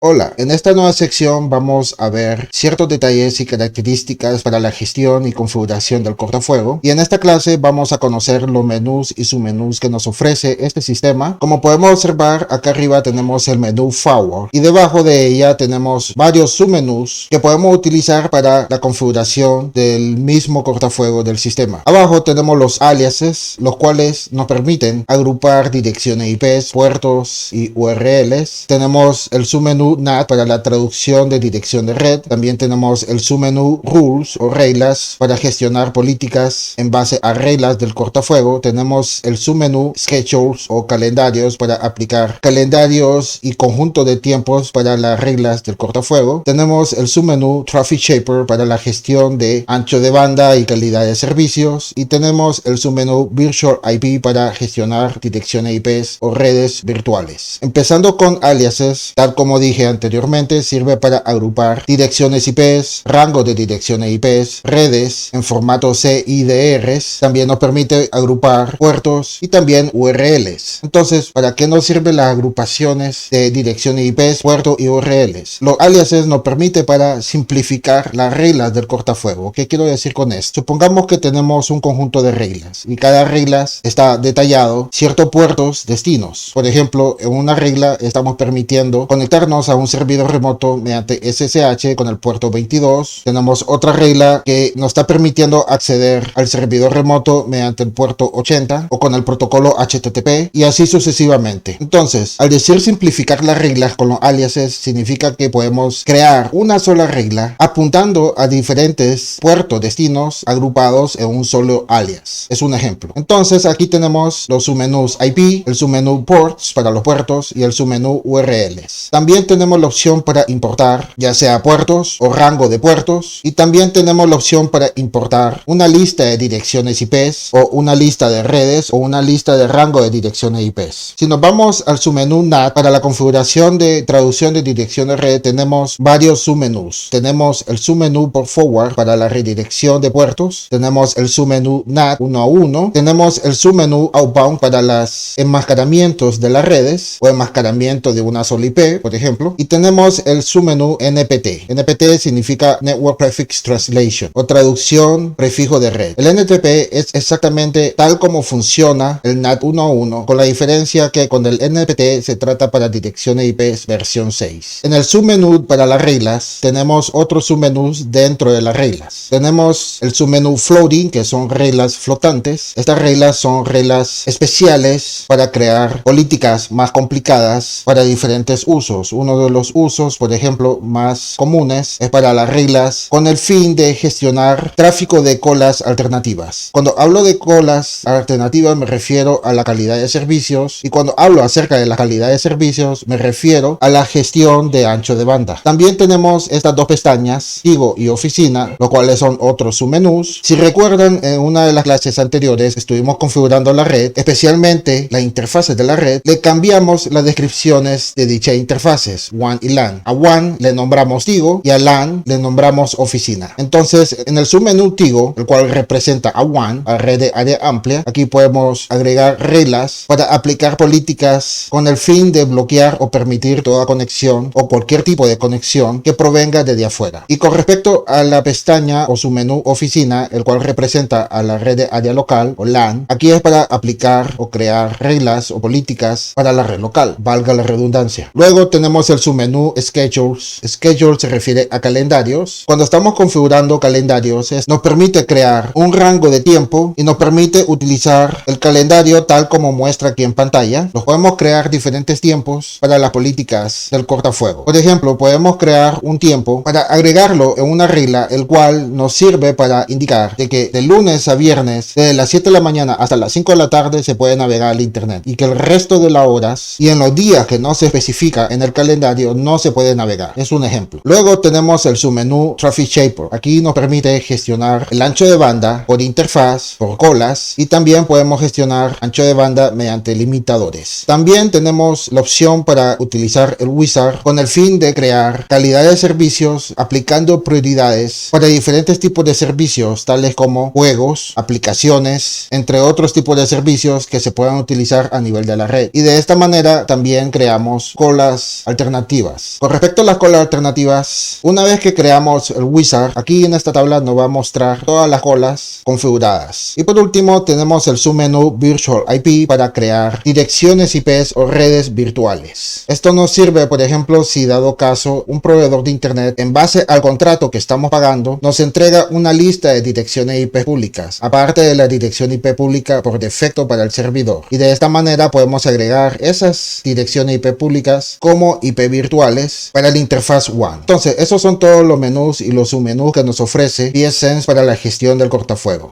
Hola, en esta nueva sección vamos a ver ciertos detalles y características para la gestión y configuración del cortafuego, y en esta clase vamos a conocer los menús y submenús que nos ofrece este sistema. Como podemos observar, acá arriba tenemos el menú Forward y debajo de ella tenemos varios submenús que podemos utilizar para la configuración del mismo cortafuego del sistema. Abajo tenemos los aliases, los cuales nos permiten agrupar direcciones IPs, puertos y URLs. Tenemos el submenú NAT para la traducción de dirección de red. También tenemos el submenú Rules o reglas para gestionar políticas en base a reglas del cortafuego. Tenemos el submenú Schedules o calendarios para aplicar calendarios y conjunto de tiempos para las reglas del cortafuego. Tenemos el submenú Traffic Shaper para la gestión de ancho de banda y calidad de servicios. Y tenemos el submenú Virtual IP para gestionar direcciones IPs o redes virtuales. Empezando con aliases, tal como dije anteriormente, sirve para agrupar direcciones IPs, rango de direcciones IPs, redes en formato CIDRs. También nos permite agrupar puertos y también URLs. Entonces, ¿para qué nos sirven las agrupaciones de direcciones IPs, puertos y URLs? Los aliases nos permite para simplificar las reglas del cortafuego. ¿Qué quiero decir con esto? Supongamos que tenemos un conjunto de reglas y cada regla está detallado ciertos puertos destinos. Por ejemplo, en una regla estamos permitiendo conectarnos a un servidor remoto mediante SSH con el puerto 22. Tenemos otra regla que nos está permitiendo acceder al servidor remoto mediante el puerto 80 o con el protocolo HTTP, y así sucesivamente. Entonces, al decir simplificar las reglas con los aliases, significa que podemos crear una sola regla apuntando a diferentes puertos destinos agrupados en un solo alias. Es un ejemplo. Entonces, aquí tenemos los submenús IP, el submenú ports para los puertos y el submenú URLs. También tenemos la opción para importar ya sea puertos o rango de puertos, y también tenemos la opción para importar una lista de direcciones IPs o una lista de redes o una lista de rango de direcciones IPs. Si nos vamos al submenú NAT para la configuración de traducción de dirección de red, tenemos varios submenús. Tenemos el submenú por forward para la redirección de puertos, tenemos el submenú NAT 1 a 1, tenemos el submenú outbound para los enmascaramientos de las redes o enmascaramiento de una sola IP, por ejemplo, y tenemos el submenú NPT. NPT significa Network Prefix Translation o traducción prefijo de red. El NTP es exactamente tal como funciona el NAT 1 a 1, con la diferencia que con el NPT se trata para direcciones IPs versión 6. En el submenú para las reglas tenemos otros submenús dentro de las reglas. Tenemos el submenú Floating, que son reglas flotantes. Estas reglas son reglas especiales para crear políticas más complicadas para diferentes usos. Uno de los usos, por ejemplo, más comunes es para las reglas con el fin de gestionar tráfico de colas alternativas. Cuando hablo de colas alternativas me refiero a la calidad de servicios, y cuando hablo acerca de la calidad de servicios me refiero a la gestión de ancho de banda. También tenemos estas dos pestañas, Tigo y Oficina, los cuales son otros submenús. Si recuerdan, en una de las clases anteriores estuvimos configurando la red, especialmente la interfase de la red. Le cambiamos las descripciones de dichas interfaces, WAN y LAN. A WAN le nombramos Tigo y a LAN le nombramos Oficina. Entonces, en el submenú Tigo, el cual representa a WAN, a red de área amplia, aquí podemos agregar reglas para aplicar políticas con el fin de bloquear o permitir toda conexión o cualquier tipo de conexión que provenga desde afuera. Y con respecto a la pestaña o submenú Oficina, el cual representa a la red de área local o LAN, aquí es para aplicar o crear reglas o políticas para la red local, valga la redundancia. Luego tenemos el submenú Schedules. Schedules se refiere a calendarios. Cuando estamos configurando calendarios, nos permite crear un rango de tiempo y nos permite utilizar el calendario tal como muestra aquí en pantalla. Nos podemos crear diferentes tiempos para las políticas del cortafuego. Por ejemplo, podemos crear un tiempo para agregarlo en una regla, el cual nos sirve para indicar de que de lunes a viernes, desde las 7 de la mañana hasta las 5 de la tarde se puede navegar al internet, y que el resto de las horas y en los días que no se especifica en el calendario no se puede navegar. Es un ejemplo. Luego tenemos el submenú Traffic Shaper. Aquí nos permite gestionar el ancho de banda por interfaz, por colas, y también podemos gestionar ancho de banda mediante limitadores. También tenemos la opción para utilizar el wizard con el fin de crear calidad de servicios aplicando prioridades para diferentes tipos de servicios, tales como juegos, aplicaciones, entre otros tipos de servicios que se puedan utilizar a nivel de la red. Y de esta manera también creamos colas alternativas alternativas. Con respecto a las colas alternativas, una vez que creamos el wizard, aquí en esta tabla nos va a mostrar todas las colas configuradas. Y por último tenemos el submenú Virtual IP para crear direcciones IPs o redes virtuales. Esto nos sirve, por ejemplo, si dado caso un proveedor de internet, en base al contrato que estamos pagando, nos entrega una lista de direcciones IP públicas, aparte de la dirección IP pública por defecto para el servidor. Y de esta manera podemos agregar esas direcciones IP públicas como IP virtuales para la interfaz WAN. Entonces, esos son todos los menús y los submenús que nos ofrece pfSense para la gestión del cortafuego.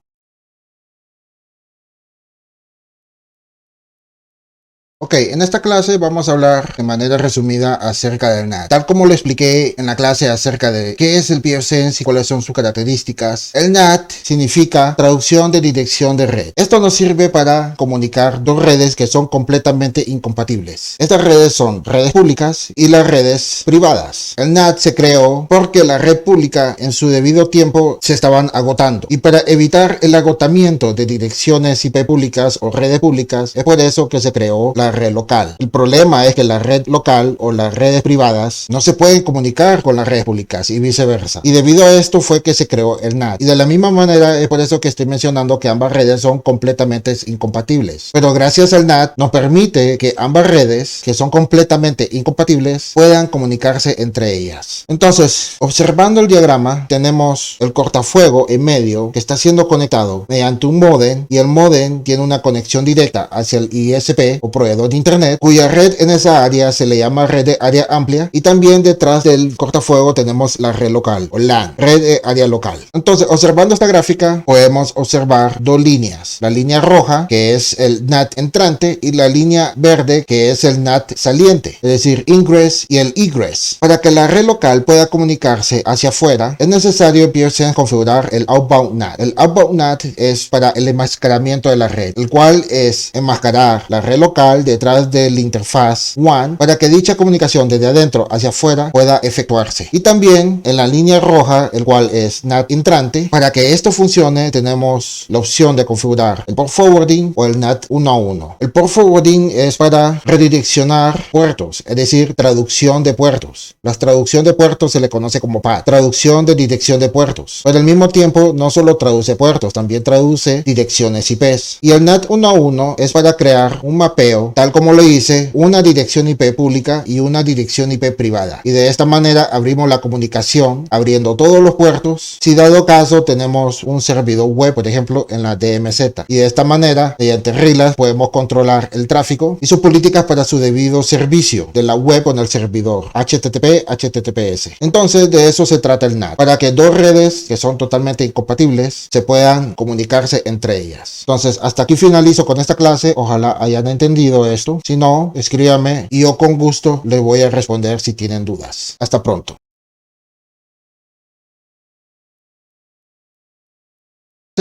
Ok, en esta clase vamos a hablar de manera resumida acerca del NAT. Tal como lo expliqué en la clase acerca de qué es el pfSense y cuáles son sus características, el NAT significa traducción de dirección de red. Esto nos sirve para comunicar dos redes que son completamente incompatibles. Estas redes son redes públicas y las redes privadas. El NAT se creó porque la red pública en su debido tiempo se estaban agotando. Y para evitar el agotamiento de direcciones IP públicas o redes públicas, es por eso que se creó la red local. El problema es que la red local o las redes privadas no se pueden comunicar con las redes públicas y viceversa. Y debido a esto fue que se creó el NAT. Y de la misma manera es por eso que estoy mencionando que ambas redes son completamente incompatibles. Pero gracias al NAT nos permite que ambas redes, que son completamente incompatibles, puedan comunicarse entre ellas. Entonces, observando el diagrama, tenemos el cortafuego en medio que está siendo conectado mediante un módem, y el módem tiene una conexión directa hacia el ISP o proveedor de internet, cuya red en esa área se le llama red de área amplia, y también detrás del cortafuego tenemos la red local o LAN, red de área local. Entonces, observando esta gráfica podemos observar dos líneas: la línea roja, que es el NAT entrante, y la línea verde, que es el NAT saliente, es decir, ingress y el egress. Para que la red local pueda comunicarse hacia afuera, es necesario en pfSense configurar el outbound NAT. El outbound NAT es para el enmascaramiento de la red, el cual es enmascarar la red local detrás de la interfaz WAN para que dicha comunicación desde adentro hacia afuera pueda efectuarse. Y también en la línea roja, el cual es NAT entrante, para que esto funcione tenemos la opción de configurar el port forwarding o el NAT 1 a 1. El port forwarding es para redireccionar puertos, es decir, traducción de puertos. La traducción de puertos se le conoce como PAD, traducción de dirección de puertos. Pero al mismo tiempo no solo traduce puertos, también traduce direcciones IPs. Y el NAT 1 a 1 es para crear un mapeo, tal como lo hice, una dirección IP pública y una dirección IP privada. Y de esta manera abrimos la comunicación, abriendo todos los puertos, si dado caso tenemos un servidor web, por ejemplo, en la DMZ. Y de esta manera, mediante reglas, podemos controlar el tráfico y sus políticas para su debido servicio de la web con el servidor HTTP, HTTPS. Entonces, de eso se trata el NAT, para que dos redes que son totalmente incompatibles se puedan comunicarse entre ellas. Entonces, hasta aquí finalizo con esta clase. Ojalá hayan entendido esto. Si no, escríbame y yo con gusto les voy a responder si tienen dudas. Hasta pronto.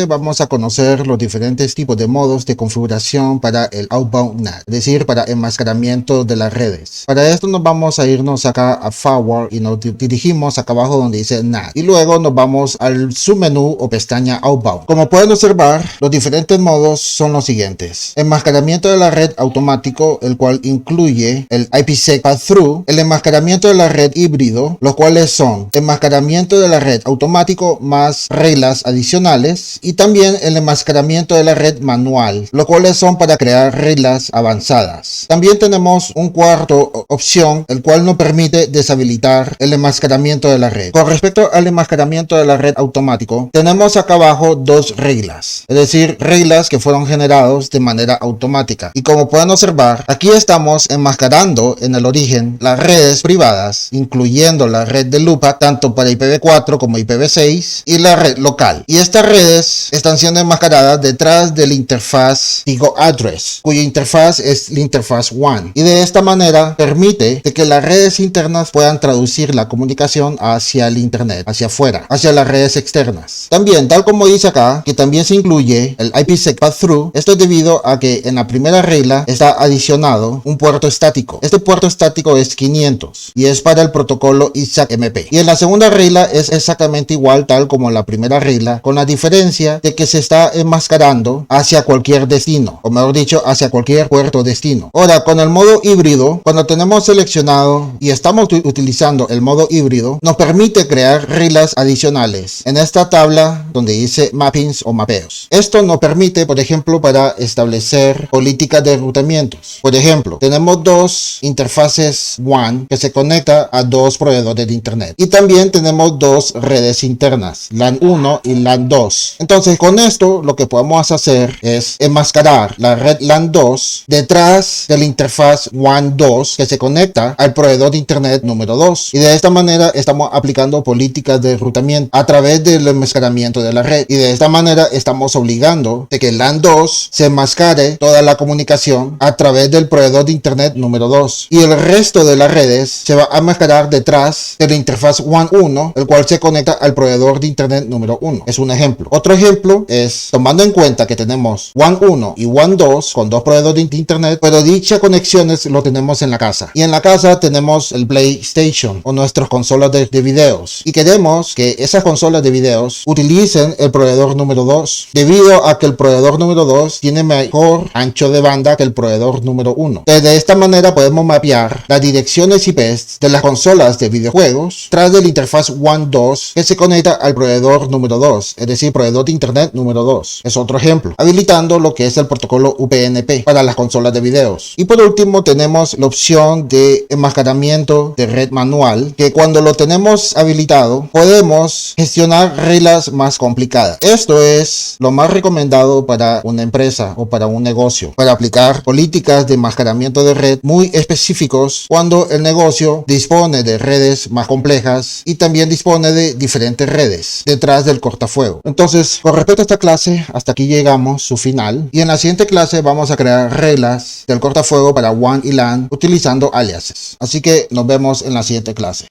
Vamos a conocer los diferentes tipos de modos de configuración para el outbound NAT, es decir, para enmascaramiento de las redes. Para esto nos vamos a irnos acá a Forward y nos dirigimos acá abajo donde dice NAT, y luego nos vamos al submenú o pestaña Outbound. Como pueden observar, los diferentes modos son los siguientes: enmascaramiento de la red automático, el cual incluye el IPsec Pass-Through; el enmascaramiento de la red híbrido, los cuales son enmascaramiento de la red automático más reglas adicionales; y también el enmascaramiento de la red manual, los cuales son para crear reglas avanzadas. También tenemos un cuarto opción, el cual nos permite deshabilitar el enmascaramiento de la red. Con respecto al enmascaramiento de la red automático, tenemos acá abajo dos reglas, es decir, reglas que fueron generadas de manera automática. Y como pueden observar, aquí estamos enmascarando en el origen las redes privadas, incluyendo la red de LUPAC, tanto para IPv4 como IPv6, y la red local. Y estas redes están siendo enmascaradas detrás de la interfaz Tigo Address, cuya interfaz es la interfaz WAN, y de esta manera permite que las redes internas puedan traducir la comunicación hacia el internet, hacia afuera, hacia las redes externas. También, tal como dice acá, que también se incluye el IPsec Pass-Through. Esto es debido a que en la primera regla está adicionado un puerto estático. Este puerto estático es 500 y es para el protocolo ISAC-MP. Y en la segunda regla es exactamente igual, tal como la primera regla, con la diferencia evidencia de que se está enmascarando hacia cualquier destino, o mejor dicho, hacia cualquier puerto destino. Ahora, con el modo híbrido, cuando tenemos seleccionado y estamos utilizando el modo híbrido, nos permite crear reglas adicionales en esta tabla donde dice mappings o mapeos. Esto nos permite, por ejemplo, para establecer políticas de enrutamientos. Por ejemplo, tenemos dos interfaces WAN que se conecta a dos proveedores de internet, y también tenemos dos redes internas, LAN 1 y LAN 2. Entonces, con esto lo que podemos hacer es enmascarar la red LAN 2 detrás de la interfaz WAN 2 que se conecta al proveedor de internet número 2, y de esta manera estamos aplicando políticas de enrutamiento a través del enmascaramiento de la red, y de esta manera estamos obligando de que LAN 2 se enmascare toda la comunicación a través del proveedor de internet número 2, y el resto de las redes se va a enmascarar detrás de la interfaz WAN 1, el cual se conecta al proveedor de internet número 1. Es un ejemplo. Otro ejemplo es, tomando en cuenta que tenemos WAN 1 y WAN 2 con dos proveedores de internet, pero dichas conexiones lo tenemos en la casa, y en la casa tenemos el PlayStation o nuestras consolas de videos, y queremos que esas consolas de videos utilicen el proveedor número 2, debido a que el proveedor número 2 tiene mejor ancho de banda que el proveedor número 1. De esta manera podemos mapear las direcciones IPs de las consolas de videojuegos tras de la interfaz WAN 2 que se conecta al proveedor número 2, es decir, proveedor de internet número 2. Es otro ejemplo, habilitando lo que es el protocolo UPnP para las consolas de videos. Y por último tenemos la opción de enmascaramiento de red manual, que cuando lo tenemos habilitado podemos gestionar reglas más complicadas. Esto es lo más recomendado para una empresa o para un negocio, para aplicar políticas de enmascaramiento de red muy específicos cuando el negocio dispone de redes más complejas y también dispone de diferentes redes detrás del cortafuego. Entonces, con respecto a esta clase, hasta aquí llegamos su final, y en la siguiente clase vamos a crear reglas del cortafuego para WAN y LAN utilizando aliases. Así que nos vemos en la siguiente clase.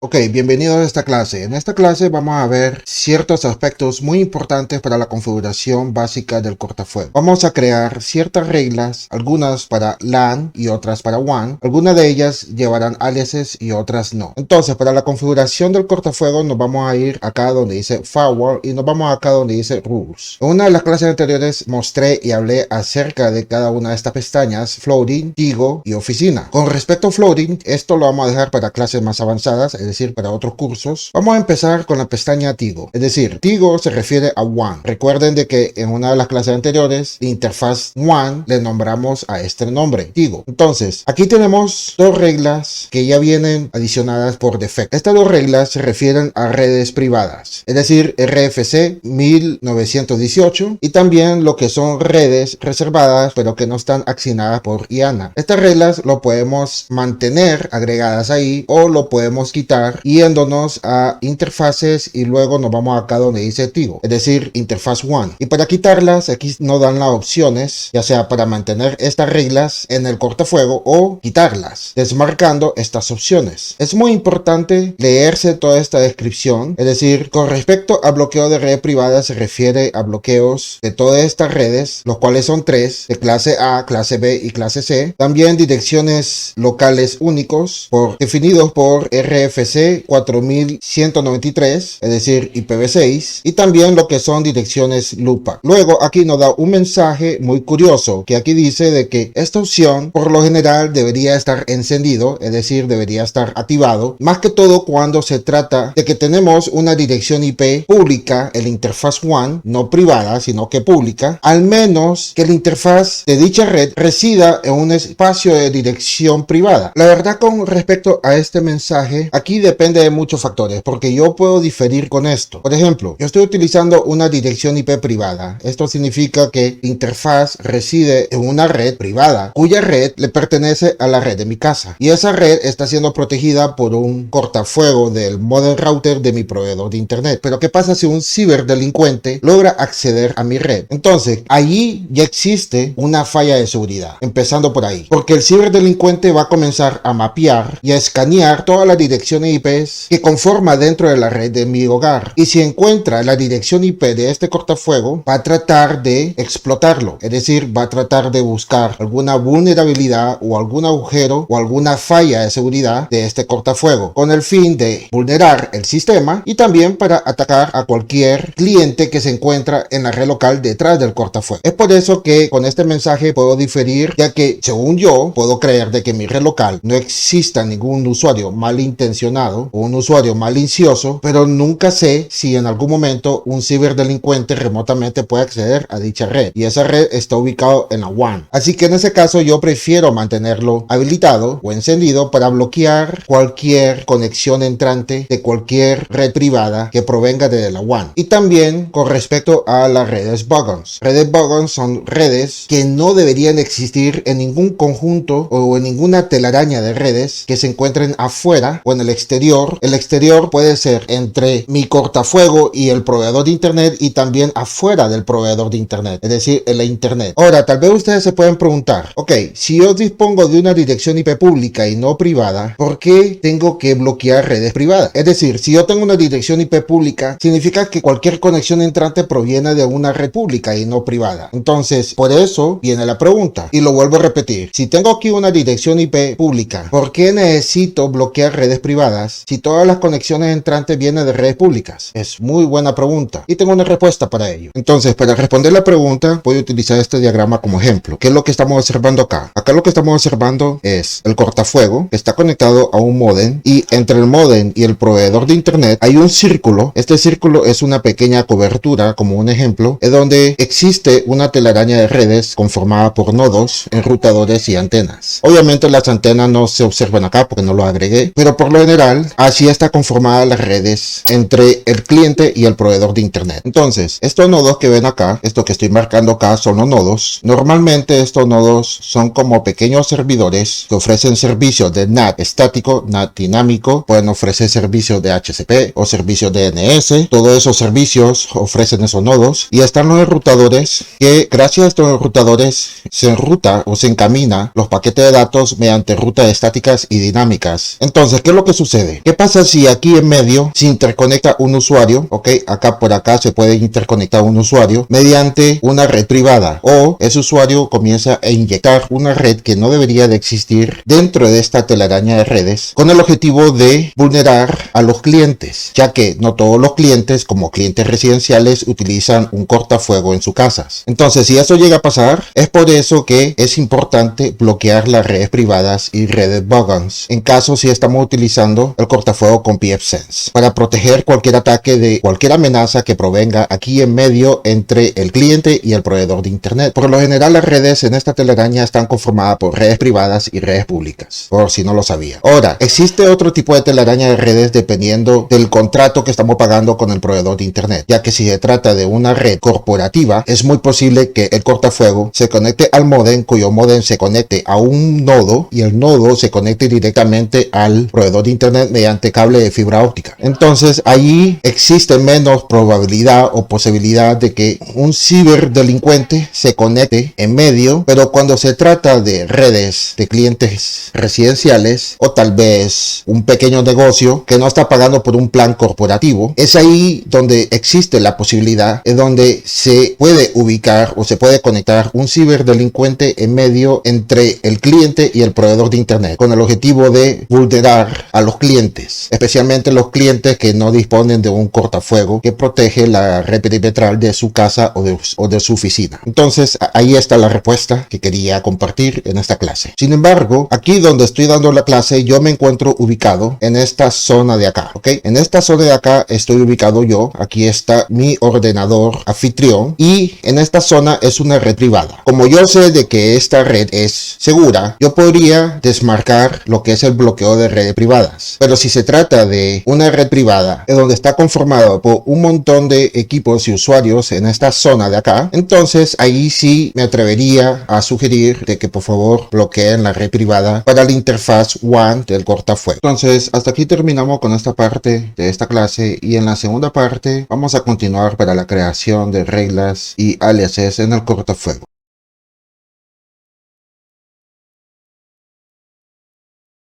Ok, bienvenidos a esta clase. En esta clase vamos a ver ciertos aspectos muy importantes para la configuración básica del cortafuego. Vamos a crear ciertas reglas, algunas para LAN y otras para WAN. Algunas de ellas llevarán aliases y otras no. Entonces, para la configuración del cortafuego nos vamos a ir acá donde dice Firewall y nos vamos acá donde dice Rules. En una de las clases anteriores mostré y hablé acerca de cada una de estas pestañas: Floating, Tigo y Oficina. Con respecto a Floating, esto lo vamos a dejar para clases más avanzadas, es decir, para otros cursos. Vamos a empezar con la pestaña Tigo, es decir, Tigo se refiere a WAN. Recuerden de que en una de las clases anteriores, la interfaz WAN le nombramos a este nombre, Tigo. Entonces, aquí tenemos dos reglas que ya vienen adicionadas por defecto. Estas dos reglas se refieren a redes privadas, es decir, RFC 1918, y también lo que son redes reservadas pero que no están asignadas por IANA. Estas reglas lo podemos mantener agregadas ahí o lo podemos quitar yéndonos a interfaces y luego nos vamos acá donde dice Tigo, es decir, interfaz WAN. Y para quitarlas, aquí nos dan las opciones, ya sea para mantener estas reglas en el cortafuego o quitarlas, desmarcando estas opciones. Es muy importante leerse toda esta descripción, es decir, con respecto a bloqueo de red privada se refiere a bloqueos de todas estas redes, los cuales son tres, de clase A, clase B y clase C. También direcciones locales únicos definidos por RFC 4193, es decir, IPv6, y también lo que son direcciones LUPAC. Luego aquí nos da un mensaje muy curioso que aquí dice de que esta opción por lo general debería estar encendido, es decir, debería estar activado, más que todo cuando se trata de que tenemos una dirección IP pública en la interfaz WAN, no privada sino que pública, al menos que la interfaz de dicha red resida en un espacio de dirección privada. La verdad, con respecto a este mensaje, aquí depende de muchos factores, porque yo puedo diferir con esto. Por ejemplo, yo estoy utilizando una dirección IP privada. Esto significa que la interfaz reside en una red privada, cuya red le pertenece a la red de mi casa, y esa red está siendo protegida por un cortafuego del modem router de mi proveedor de internet. Pero ¿qué pasa si un ciberdelincuente logra acceder a mi red? Entonces, allí ya existe una falla de seguridad, empezando por ahí, porque el ciberdelincuente va a comenzar a mapear y a escanear todas las direcciones IPs que conforma dentro de la red de mi hogar. Y si encuentra la dirección IP de este cortafuego, va a tratar de explotarlo. Es decir, va a tratar de buscar alguna vulnerabilidad o algún agujero o alguna falla de seguridad de este cortafuego, con el fin de vulnerar el sistema y también para atacar a cualquier cliente que se encuentra en la red local detrás del cortafuego. Es por eso que con este mensaje puedo diferir, ya que según yo puedo creer de que en mi red local no exista ningún usuario malintencionado o un usuario malicioso, pero nunca sé si en algún momento un ciberdelincuente remotamente puede acceder a dicha red y esa red está ubicada en la WAN. Así que en ese caso yo prefiero mantenerlo habilitado o encendido para bloquear cualquier conexión entrante de cualquier red privada que provenga de la WAN. Y también con respecto a las redes Bogons. Redes Bogons son redes que no deberían existir en ningún conjunto o en ninguna telaraña de redes que se encuentren afuera o en el exterior. El exterior puede ser entre mi cortafuego y el proveedor de internet y también afuera del proveedor de internet, es decir, en la internet. Ahora, tal vez ustedes se pueden preguntar, ok, si yo dispongo de una dirección IP pública y no privada, ¿por qué tengo que bloquear redes privadas? Es decir, si yo tengo una dirección IP pública, significa que cualquier conexión entrante proviene de una red pública y no privada. Entonces, por eso viene la pregunta, y lo vuelvo a repetir. Si tengo aquí una dirección IP pública, ¿por qué necesito bloquear redes privadas si todas las conexiones entrantes vienen de redes públicas? Es muy buena pregunta y tengo una respuesta para ello. Entonces, para responder la pregunta, voy a utilizar este diagrama como ejemplo. ¿Qué es lo que estamos observando acá? Acá lo que estamos observando es el cortafuego que está conectado a un módem y entre el módem y el proveedor de internet hay un círculo. Este círculo es una pequeña cobertura, como un ejemplo, es donde existe una telaraña de redes conformada por nodos, enrutadores y antenas. Obviamente las antenas no se observan acá porque no lo agregué, pero por lo general así está conformada las redes entre el cliente y el proveedor de internet. Entonces, estos nodos que ven acá, esto que estoy marcando acá son los nodos. Normalmente estos nodos son como pequeños servidores que ofrecen servicios de NAT estático, NAT dinámico, pueden ofrecer servicios de HCP o servicios de DNS. Todos esos servicios ofrecen esos nodos y están los enrutadores que gracias a estos enrutadores se enruta o se encamina los paquetes de datos mediante rutas estáticas y dinámicas. Entonces, ¿qué es lo que sucede? ¿Qué pasa si aquí en medio se interconecta un usuario? Ok, acá por acá se puede interconectar un usuario mediante una red privada o ese usuario comienza a inyectar una red que no debería de existir dentro de esta telaraña de redes con el objetivo de vulnerar a los clientes, ya que no todos los clientes, como clientes residenciales, utilizan un cortafuego en sus casas. Entonces, si eso llega a pasar, es por eso que es importante bloquear las redes privadas y redes Bogons, en caso si estamos utilizando el cortafuego con pfSense, para proteger cualquier ataque de cualquier amenaza que provenga aquí en medio entre el cliente y el proveedor de internet. Por lo general, las redes en esta telaraña están conformadas por redes privadas y redes públicas, por si no lo sabía. Ahora, existe otro tipo de telaraña de redes dependiendo del contrato que estamos pagando con el proveedor de internet, ya que si se trata de una red corporativa, es muy posible que el cortafuego se conecte al módem, cuyo módem se conecte a un nodo y el nodo se conecte directamente al proveedor de internet mediante cable de fibra óptica. Entonces, ahí existe menos probabilidad o posibilidad de que un ciberdelincuente se conecte en medio, pero cuando se trata de redes de clientes residenciales o tal vez un pequeño negocio que no está pagando por un plan corporativo, es ahí donde existe la posibilidad, es donde se puede ubicar o se puede conectar un ciberdelincuente en medio entre el cliente y el proveedor de internet, con el objetivo de vulnerar a los clientes, especialmente los clientes que no disponen de un cortafuego que protege la red perimetral de su casa o de su oficina. Entonces, ahí está la respuesta que quería compartir en esta clase. Sin embargo, aquí donde estoy dando la clase, yo me encuentro ubicado en esta zona de acá, ¿ok? En esta zona de acá estoy ubicado yo. Aquí está mi ordenador anfitrión y en esta zona es una red privada. Como yo sé de que esta red es segura, yo podría desmarcar lo que es el bloqueo de redes privadas. Pero si se trata de una red privada en donde está conformado por un montón de equipos y usuarios en esta zona de acá, entonces ahí sí me atrevería a sugerir de que por favor bloqueen la red privada para la interfaz WAN del cortafuego. Entonces, hasta aquí terminamos con esta parte de esta clase y en la segunda parte vamos a continuar para la creación de reglas y aliases en el cortafuego.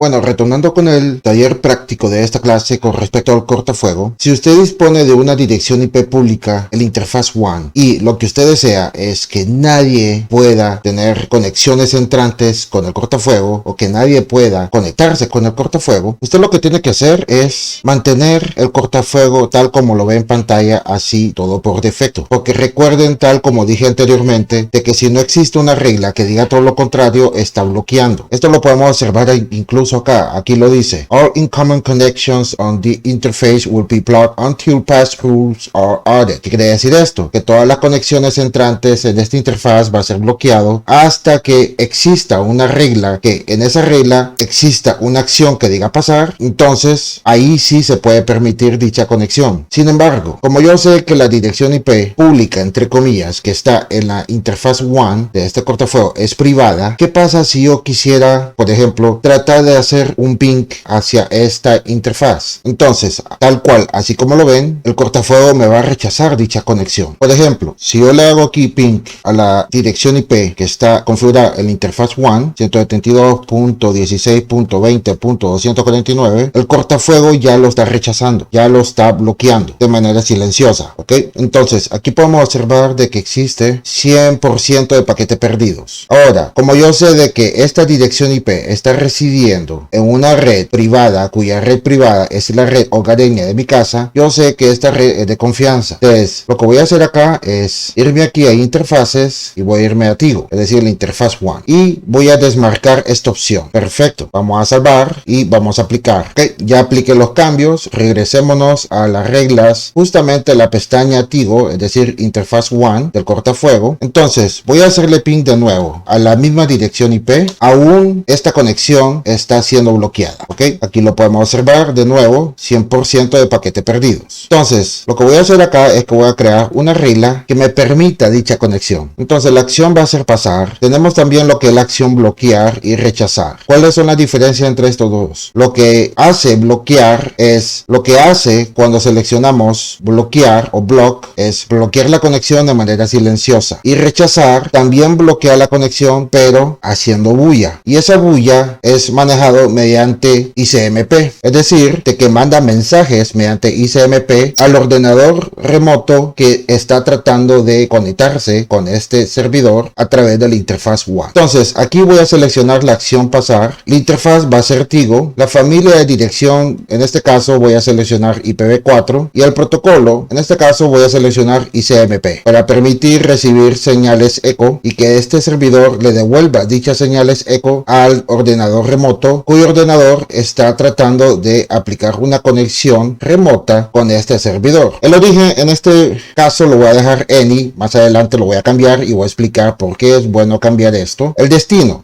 Bueno, retornando con el taller práctico de esta clase con respecto al cortafuego, si usted dispone de una dirección IP pública, el interfaz WAN, y lo que usted desea es que nadie pueda tener conexiones entrantes con el cortafuego o que nadie pueda conectarse con el cortafuego, usted lo que tiene que hacer es mantener el cortafuego tal como lo ve en pantalla, así todo por defecto. Porque recuerden, tal como dije anteriormente, de que si no existe una regla que diga todo lo contrario, está bloqueando. Esto lo podemos observar incluso acá. Aquí lo dice: all incoming connections on the interface will be blocked until past rules are added. ¿Qué quiere decir esto? Que todas las conexiones entrantes en esta interfaz va a ser bloqueado hasta que exista una regla, que en esa regla exista una acción que diga pasar. Entonces ahí sí se puede permitir dicha conexión. Sin embargo, como yo sé que la dirección IP pública, entre comillas, que está en la interfaz WAN de este cortafuego es privada, ¿qué pasa si yo quisiera, por ejemplo, tratar de hacer un ping hacia esta interfaz? Entonces, tal cual, así como lo ven, el cortafuego me va a rechazar dicha conexión. Por ejemplo, si yo le hago aquí ping a la dirección IP que está configurada en la interfaz WAN 172.16.20.249, el cortafuego ya lo está rechazando, ya lo está bloqueando de manera silenciosa, ¿ok? Entonces, aquí podemos observar de que existe 100% de paquetes perdidos. Ahora, como yo sé de que esta dirección IP está residiendo en una red privada, cuya red privada es la red hogareña de mi casa, yo sé que esta red es de confianza. Entonces, lo que voy a hacer acá es irme aquí a interfaces y voy a irme a Tigo, es decir, la interfaz WAN, y voy a desmarcar esta opción. Perfecto, vamos a salvar y vamos a aplicar. Ok, ya apliqué los cambios. Regresémonos a las reglas, justamente la pestaña Tigo, es decir, interfaz WAN del cortafuego. Entonces voy a hacerle ping de nuevo a la misma dirección IP. Aún esta conexión está siendo bloqueada. Ok, aquí lo podemos observar de nuevo, 100% de paquetes perdidos. Entonces lo que voy a hacer acá es que voy a crear una regla que me permita dicha conexión. Entonces la acción va a ser pasar. Tenemos también lo que es la acción bloquear y rechazar. ¿Cuáles son las diferencias entre estos dos? Lo que hace bloquear es lo que hace cuando seleccionamos bloquear o block, es bloquear la conexión de manera silenciosa, y rechazar también bloquea la conexión pero haciendo bulla, y esa bulla es manejado mediante ICMP, es decir, de que manda mensajes mediante ICMP al ordenador remoto que está tratando de conectarse con este servidor a través de la interfaz WAN. Entonces aquí voy a seleccionar la acción pasar. La interfaz va a ser Tigo, la familia de dirección en este caso voy a seleccionar IPv4 y el protocolo en este caso voy a seleccionar ICMP para permitir recibir señales eco y que este servidor le devuelva dichas señales eco al ordenador remoto cuyo ordenador está tratando de aplicar una conexión remota con este servidor. El origen en este caso lo voy a dejar any, más adelante lo voy a cambiar y voy a explicar por qué es bueno cambiar esto. El destino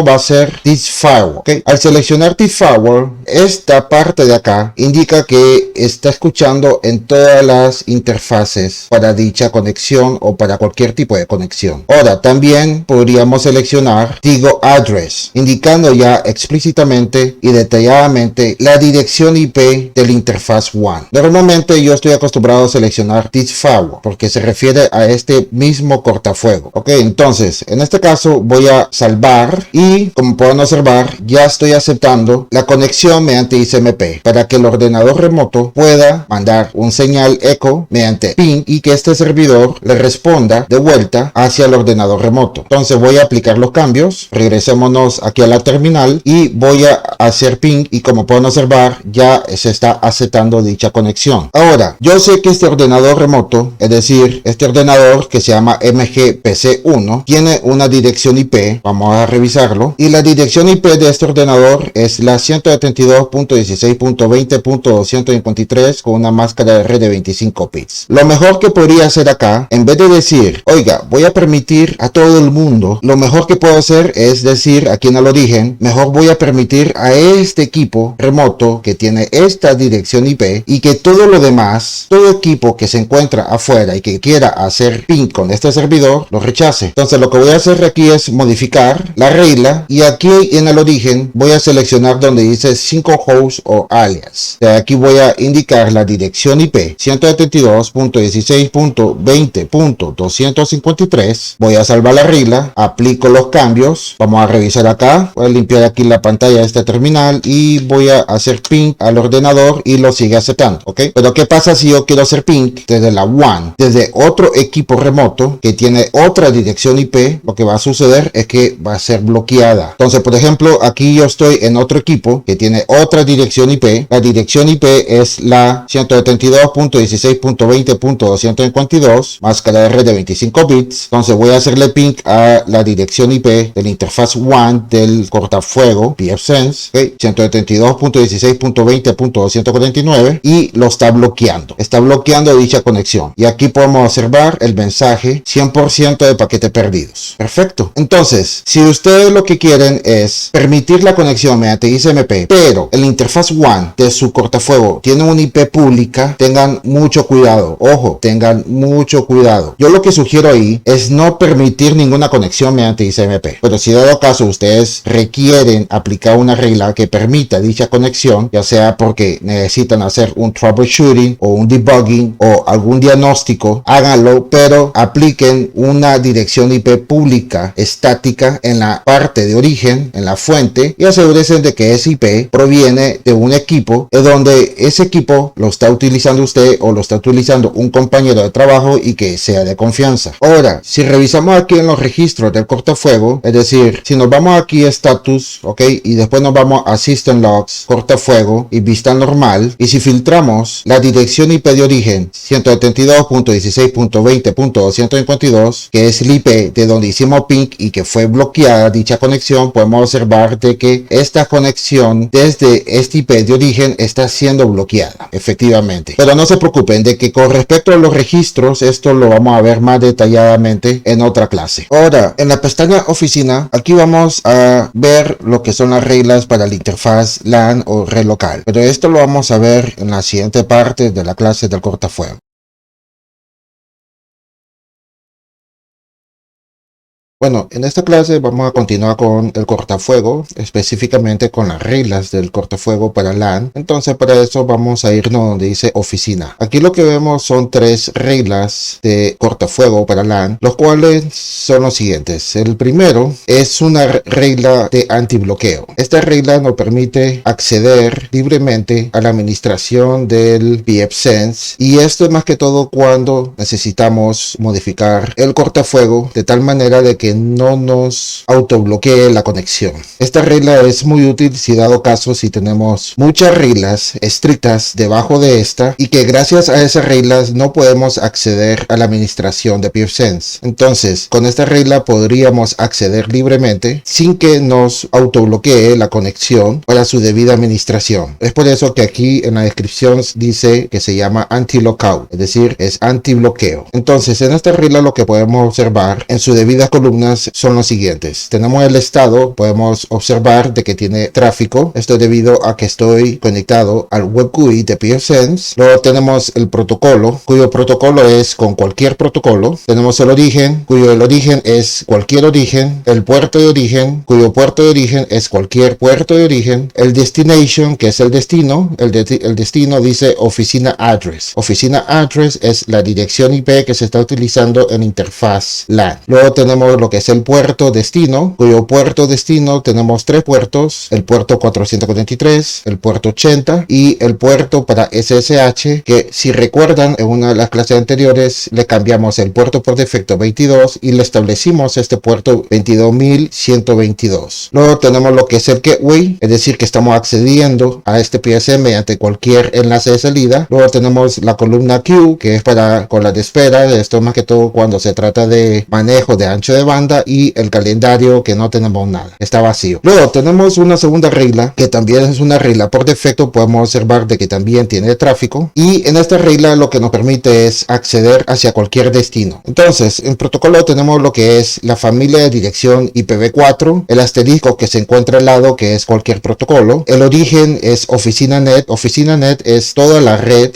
va a ser this firewall. ¿Okay? Al seleccionar this firewall, esta parte de acá indica que está escuchando en todas las interfaces para dicha conexión o para cualquier tipo de conexión. Ahora también podríamos seleccionar Tigo address, indicando ya explícitamente y detalladamente la dirección IP de la interfaz WAN. Normalmente yo estoy acostumbrado a seleccionar this firewall porque se refiere a este mismo cortafuego. Ok, entonces en este caso voy a salvar y como pueden observar ya estoy aceptando la conexión mediante ICMP para que el ordenador remoto pueda mandar un señal eco mediante ping y que este servidor le responda de vuelta hacia el ordenador remoto. Entonces voy a aplicar los cambios, regresémonos aquí a la terminal y voy a hacer ping y como pueden observar ya se está aceptando dicha conexión. Ahora yo sé que este ordenador remoto, es decir, este ordenador que se llama MGPC1 tiene una dirección IP, vamos a revisarlo, y la dirección IP de este ordenador es la 172.16.20.253 con una máscara de red de 25 bits. Lo mejor que podría hacer acá, en vez de decir, oiga, voy a permitir a todo el mundo, lo mejor que puedo hacer es decir aquí en el origen, mejor voy a permitir a este equipo remoto que tiene esta dirección IP y que todo lo demás, todo equipo que se encuentra afuera y que quiera hacer ping con este servidor, lo rechace. Entonces lo que voy a hacer aquí es modificar la regla y aquí en el origen voy a seleccionar donde dice 5 hosts o alias. De aquí voy a indicar la dirección IP 172.16.20.253. Voy a salvar la regla, aplico los cambios, vamos a revisar acá, voy a limpiar aquí la pantalla de este terminal y voy a hacer ping al ordenador y lo sigue aceptando, ¿ok? Pero ¿qué pasa si yo quiero hacer ping desde la WAN, desde otro equipo remoto que tiene otra dirección IP? Lo que va a suceder es que va a ser bloqueada. Entonces, por ejemplo, aquí yo estoy en otro equipo que tiene otra dirección IP. La dirección IP es la 172.16.20.252 más cada red de 25 bits. Entonces voy a hacerle ping a la dirección IP de la interfaz WAN del cortafuego pfSense, ¿okay? 172.16.20.249 y lo está bloqueando. Está bloqueando dicha conexión. Y aquí podemos observar el mensaje 100% de paquetes perdidos. Perfecto. Entonces, si ustedes lo que quieren es permitir la conexión mediante ICMP, pero en la interfaz WAN de su cortafuego tiene una IP pública, tengan mucho cuidado. Ojo, tengan mucho cuidado. Yo lo que sugiero ahí es no permitir ninguna conexión mediante ICMP. Pero si dado caso ustedes requieren aplicar una regla que permita dicha conexión, ya sea porque necesitan hacer un troubleshooting o un debugging o algún diagnóstico, háganlo, pero apliquen una dirección IP pública estática en la parte de origen, en la fuente, y asegúrense de que ese IP proviene de un equipo donde ese equipo lo está utilizando usted o lo está utilizando un compañero de trabajo y que sea de confianza. Ahora, si revisamos aquí en los registros del cortafuego, es decir, si nos vamos aquí a status, ok, y después nos vamos a system logs, cortafuego y vista normal, y si filtramos la dirección IP de origen 172.16.20.252, que es el IP de donde hicimos ping y que fue bloqueada dicha conexión, podemos observar de que esta conexión desde este IP de origen está siendo bloqueada, efectivamente. Pero no se preocupen de que con respecto a los registros, esto lo vamos a ver más detalladamente en otra clase. Ahora, en la pestaña oficina, aquí vamos a ver lo que son las reglas para la interfaz LAN o red local. Pero esto lo vamos a ver en la siguiente parte de la clase del cortafuego. Bueno, en esta clase vamos a continuar con el cortafuego, específicamente con las reglas del cortafuego para LAN. Entonces, para eso vamos a irnos donde dice oficina. Aquí lo que vemos son tres reglas de cortafuego para LAN, los cuales son los siguientes. El primero es una regla de antibloqueo. Esta regla nos permite acceder libremente a la administración del pfSense, y esto es más que todo cuando necesitamos modificar el cortafuego de tal manera de que no nos autobloquee la conexión. Esta regla es muy útil si dado caso si tenemos muchas reglas estrictas debajo de esta y que gracias a esas reglas no podemos acceder a la administración de pfSense. Entonces, con esta regla podríamos acceder libremente sin que nos autobloquee la conexión para su debida administración. Es por eso que aquí en la descripción dice que se llama anti-lockout, es decir, es antibloqueo. Entonces, en esta regla lo que podemos observar en su debida columna son los siguientes. Tenemos el estado, podemos observar de que tiene tráfico. Esto es debido a que estoy conectado al web GUI de pfSense. Luego tenemos el protocolo, cuyo protocolo es con cualquier protocolo. Tenemos el origen, cuyo el origen es cualquier origen. El puerto de origen, cuyo puerto de origen es cualquier puerto de origen. El destination, que es el destino. El destino dice oficina address. Oficina address es la dirección IP que se está utilizando en interfaz LAN. Luego tenemos lo que es el puerto destino, cuyo puerto destino tenemos tres puertos: el puerto 443, el puerto 80 y el puerto para SSH, que si recuerdan en una de las clases anteriores le cambiamos el puerto por defecto 22 y le establecimos este puerto 22.122. Luego tenemos lo que es el gateway, es decir que estamos accediendo a este PSM mediante cualquier enlace de salida. Luego tenemos la columna Q, que es para cola de espera. Esto más que todo cuando se trata de manejo de ancho de banda, y el calendario que no tenemos nada, está vacío. Luego tenemos una segunda regla que también es una regla por defecto, podemos observar de que también tiene tráfico, y en esta regla lo que nos permite es acceder hacia cualquier destino. Entonces en protocolo tenemos lo que es la familia de dirección IPv4, el asterisco que se encuentra al lado que es cualquier protocolo, el origen es oficina net es toda la red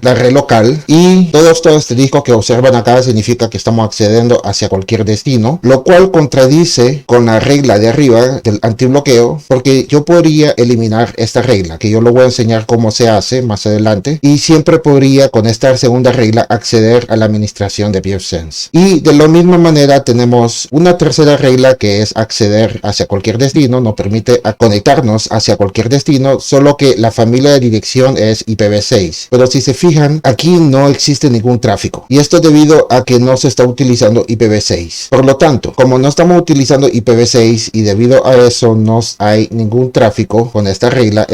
la red local, y todos estos asteriscos que observan acá significa que estamos accediendo hacia cualquier destino. destino, lo cual contradice con la regla de arriba del antibloqueo, porque yo podría eliminar esta regla, que yo lo voy a enseñar cómo se hace más adelante, y siempre podría con esta segunda regla acceder a la administración de BeerSense. Y de la misma manera tenemos una tercera regla, que es acceder hacia cualquier destino, nos permite conectarnos hacia cualquier destino, solo que la familia de dirección es IPv6. Pero si se fijan, aquí no existe ningún tráfico, y esto debido a que no se está utilizando IPv6. Por lo tanto, como no estamos utilizando IPv6 y debido a eso no hay ningún tráfico con esta regla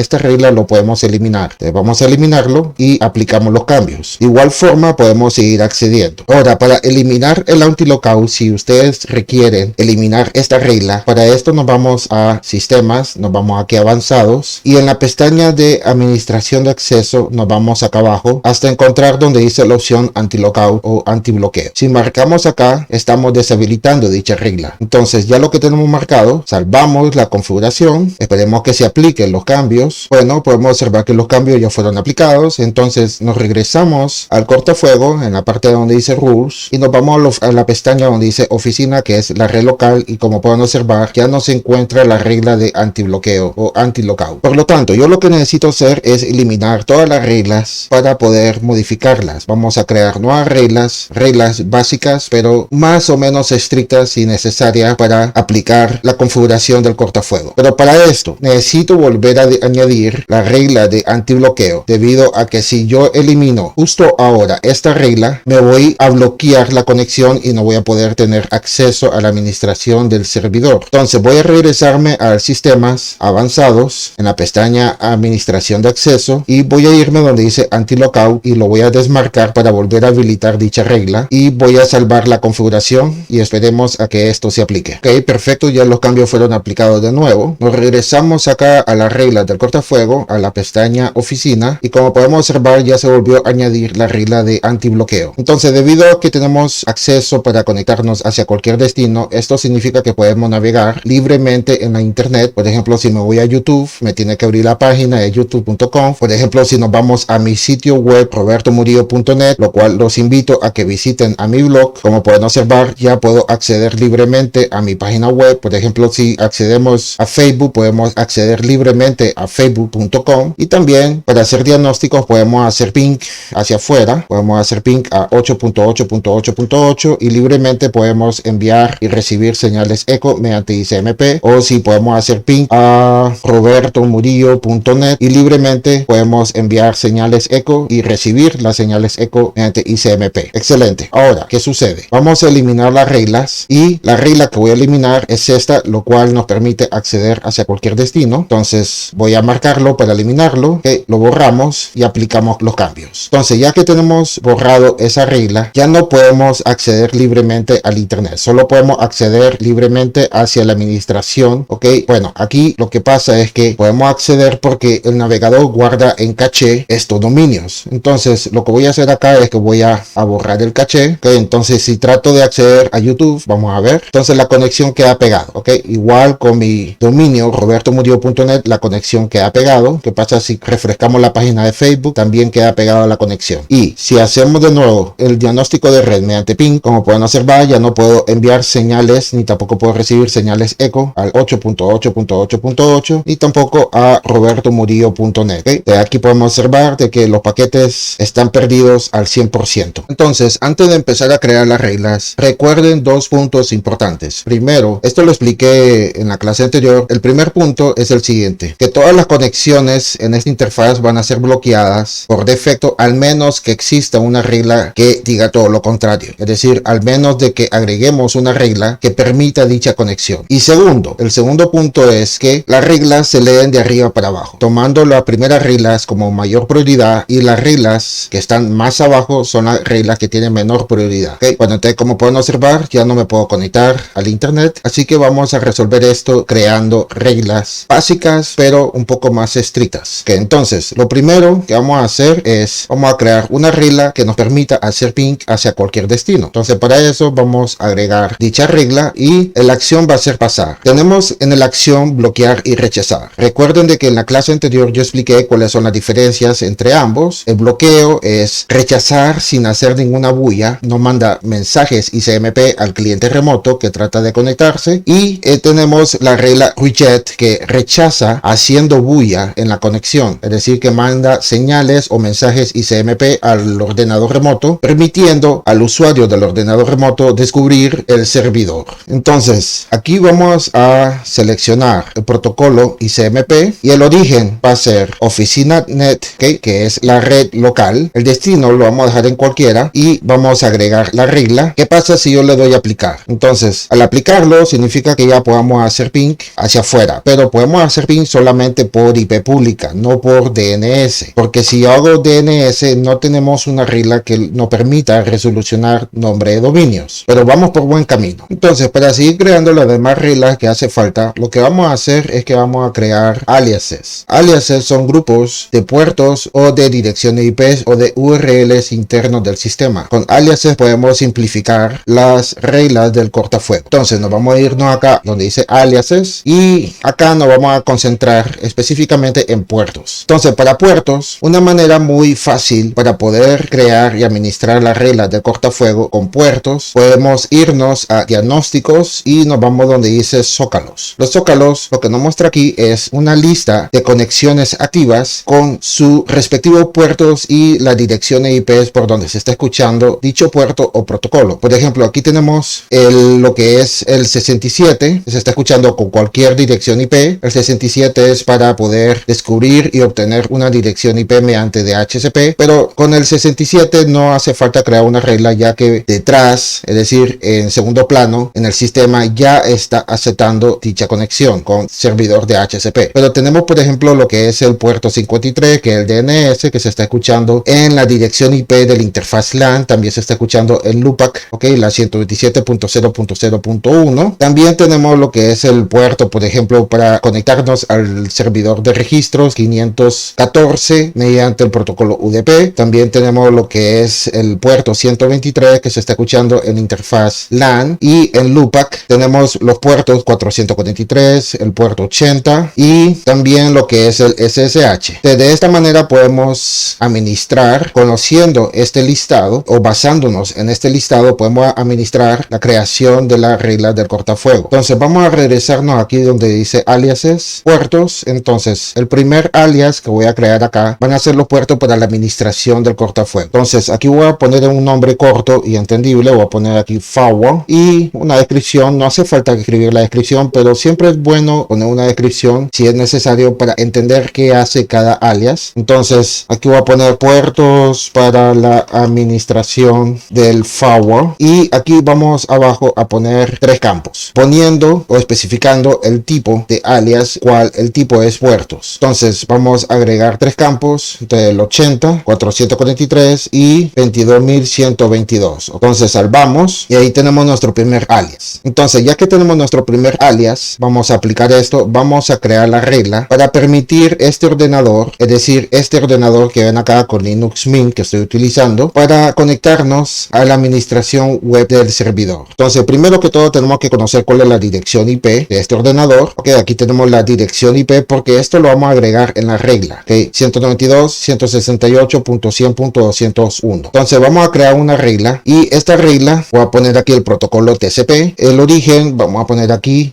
lo podemos eliminar. Entonces vamos a eliminarlo y aplicamos los cambios. De igual forma podemos seguir accediendo. Ahora, para eliminar el anti-lockout, si ustedes requieren eliminar esta regla, para esto nos vamos a sistemas, nos vamos aquí a avanzados, y en la pestaña de administración de acceso nos vamos acá abajo hasta encontrar donde dice la opción anti-lockout o anti-bloqueo. Si marcamos acá, estamos deshabilitando dicha regla. Entonces ya lo que tenemos marcado, salvamos la configuración, esperemos que se apliquen los cambios. Bueno, podemos observar que los cambios ya fueron aplicados. Entonces nos regresamos al cortafuego en la parte donde dice rules y nos vamos a la pestaña donde dice oficina, que es la red local, y como pueden observar ya no se encuentra la regla de antibloqueo o anti-lockout. Por lo tanto, yo lo que necesito hacer es eliminar todas las reglas para poder modificarlas. Vamos a crear nuevas reglas básicas, pero más o menos estrictas y necesarias para aplicar la configuración del cortafuego. Pero para esto necesito volver a añadir la regla de antibloqueo, debido a que si yo elimino justo ahora esta regla, me voy a bloquear la conexión y no voy a poder tener acceso a la administración del servidor. Entonces voy a regresarme a sistemas avanzados en la pestaña administración de acceso y voy a irme donde dice anti-lockout y lo voy a desmarcar para volver a habilitar dicha regla, y voy a salvar la configuración y esperemos a que esto se aplique. Ok, perfecto, ya los cambios fueron aplicados de nuevo. Nos regresamos acá a las reglas del cortafuego, a la pestaña oficina, y como podemos observar ya se volvió a añadir la regla de antibloqueo. Entonces, debido a que tenemos acceso para conectarnos hacia cualquier destino, esto significa que podemos navegar libremente en la internet. Por ejemplo, si me voy a YouTube, me tiene que abrir la página de youtube.com. Por ejemplo, si nos vamos a mi sitio web robertomurillo.net, lo cual los invito a que visiten a mi blog, como pueden observar ya puedo acceder libremente a mi página web. Por ejemplo, si accedemos a Facebook, podemos acceder libremente a facebook.com, y también para hacer diagnósticos podemos hacer ping hacia afuera, podemos hacer ping a 8.8.8.8 y libremente podemos enviar y recibir señales eco mediante ICMP, o si podemos hacer ping a robertomurillo.net y libremente podemos enviar señales eco y recibir las señales eco mediante ICMP. Excelente. Ahora, ¿qué sucede? Vamos a eliminar las reglas, y la regla que voy a eliminar es esta, lo cual nos permite acceder hacia cualquier destino. Entonces voy a marcarlo para eliminarlo, que lo borramos y aplicamos los cambios. Entonces, ya que tenemos borrado esa regla, ya no podemos acceder libremente al internet, solo podemos acceder libremente hacia la administración. Ok, bueno, aquí lo que pasa es que podemos acceder porque el navegador guarda en caché estos dominios. Entonces lo que voy a hacer acá es que voy a borrar el caché. Ok, entonces si trato de acceder a YouTube, vamos a ver, entonces la conexión queda pegada. Ok, igual con mi dominio robertomurillo.net, la conexión queda pegado. ¿Qué pasa si refrescamos la página de Facebook? También queda pegada la conexión. Y si hacemos de nuevo el diagnóstico de red mediante ping, como pueden observar, ya no puedo enviar señales ni tampoco puedo recibir señales eco al 8.8.8.8 ni tampoco a robertomurillo.net. ¿Okay? De aquí podemos observar de que los paquetes están perdidos al 100%. Entonces, antes de empezar a crear las reglas, recuerden dos puntos importantes. Primero, esto lo expliqué en la clase anterior. El primer punto es el siguiente: que todas las conexiones en esta interfaz van a ser bloqueadas por defecto, al menos que exista una regla que diga todo lo contrario. Es decir, al menos de que agreguemos una regla que permita dicha conexión. Y segundo, el segundo punto es que las reglas se leen de arriba para abajo, tomando las primeras reglas como mayor prioridad, y las reglas que están más abajo son las reglas que tienen menor prioridad. ¿Okay? Bueno, entonces, como pueden observar, ya no me puedo conectar al internet, así que vamos a resolver esto creando reglas básicas pero un poco más estrictas. ¿Okay? Entonces, lo primero que vamos a hacer es, vamos a crear una regla que nos permita hacer ping hacia cualquier destino. Entonces, para eso vamos a agregar dicha regla, y la acción va a ser pasar. Tenemos en la acción bloquear y rechazar. Recuerden de que en la clase anterior yo expliqué cuáles son las diferencias entre ambos. El bloqueo es rechazar sin hacer ninguna bulla, no manda mensajes ICMP al cliente remoto que trata de conectarse, y tenemos la regla reject, que rechaza haciendo bulla en la conexión, es decir, que manda señales o mensajes ICMP al ordenador remoto, permitiendo al usuario del ordenador remoto descubrir el servidor. Entonces aquí vamos a seleccionar el protocolo ICMP y el origen va a ser oficina net, ¿okay? Que es la red local. El destino lo vamos a dejar en cualquiera y vamos a agregar la regla. ¿Qué pasa si yo le doy a aplicar? Entonces al aplicarlo significa que ya podamos hacer ping hacia afuera, pero podemos hacer ping solamente por IP pública, no por DNS, porque si yo hago DNS no tenemos una regla que nos permita resolucionar nombre de dominios, pero vamos por buen camino. Entonces, para seguir creando las demás reglas que hace falta, lo que vamos a hacer es que vamos a crear aliases. Aliases son grupos de puertos o de direcciones IP o de URLs internos del sistema. Con aliases podemos simplificar las reglas del cortafuego. Entonces nos vamos a irnos acá donde dice aliases y acá nos vamos a concentrar específicamente en puertos. Entonces, para puertos, una manera muy fácil para poder crear y administrar las reglas del cortafuego con puertos, podemos irnos a diagnósticos y nos vamos donde dice zócalos. Los zócalos, lo que nos muestra aquí es una lista de conexiones activas con su respectivo puertos y la dirección IP por donde se está escuchando dicho puerto o protocolo. Por ejemplo, aquí tenemos lo que es el 67, que se está escuchando con cualquier dirección IP. El 67 es para poder descubrir y obtener una dirección IP mediante DHCP, pero con el 67 no hace falta crear una regla, ya que detrás, es decir, en segundo plano, en el sistema ya está aceptando dicha conexión con servidor DHCP. Pero tenemos, por ejemplo, lo que es el puerto 53, que es el DNS, que se está escuchando en la dirección IP de la interfaz LAN. También se está escuchando el LUPAC, ok, la 127.0.0.1. También tenemos lo que es el puerto, por ejemplo, para conectarnos al servidor de registros 514 mediante el protocolo UDP. También tenemos lo que es el puerto 123, que se está escuchando en interfaz LAN, y en LUPAC tenemos los puertos 443, el puerto 80 y también lo que es el SSH. De esta manera podemos administrar, conociendo este listado o basándonos en este listado, podemos administrar la creación de las reglas del cortafuego. Entonces vamos a regresarnos aquí donde dice aliases, puertos. Entonces el primer alias que voy a crear acá van a ser los puertos para la administración del cortafuego. Entonces aquí voy a poner un nombre corto y entendible, voy a poner aquí firewall y una descripción. No hace falta escribir la descripción, pero siempre es bueno poner una descripción si es necesario para entender qué hace cada alias. Entonces aquí voy a poner puertos para la administración del firewall y aquí vamos abajo a poner tres campos, poniendo o especificando el tipo de alias, cual el tipo es puertos. Entonces vamos a agregar tres campos del 80, 443 y 22.122. Entonces salvamos y ahí tenemos nuestro primer alias. Entonces, ya que tenemos nuestro primer alias, vamos a aplicar esto. Vamos a crear la regla para permitir este ordenador, es decir, este ordenador que ven acá con Linux Mint que estoy utilizando, para conectarnos a la administración web del servidor. Entonces, primero que todo tenemos que conocer cuál es la dirección IP de este ordenador. Ok, aquí tenemos la dirección IP porque esto lo vamos a agregar en la regla. Ok, 192.168.100.201. Entonces vamos a crear una regla y esta regla voy a poner aquí el protocolo TCP, el origen, vamos a poner aquí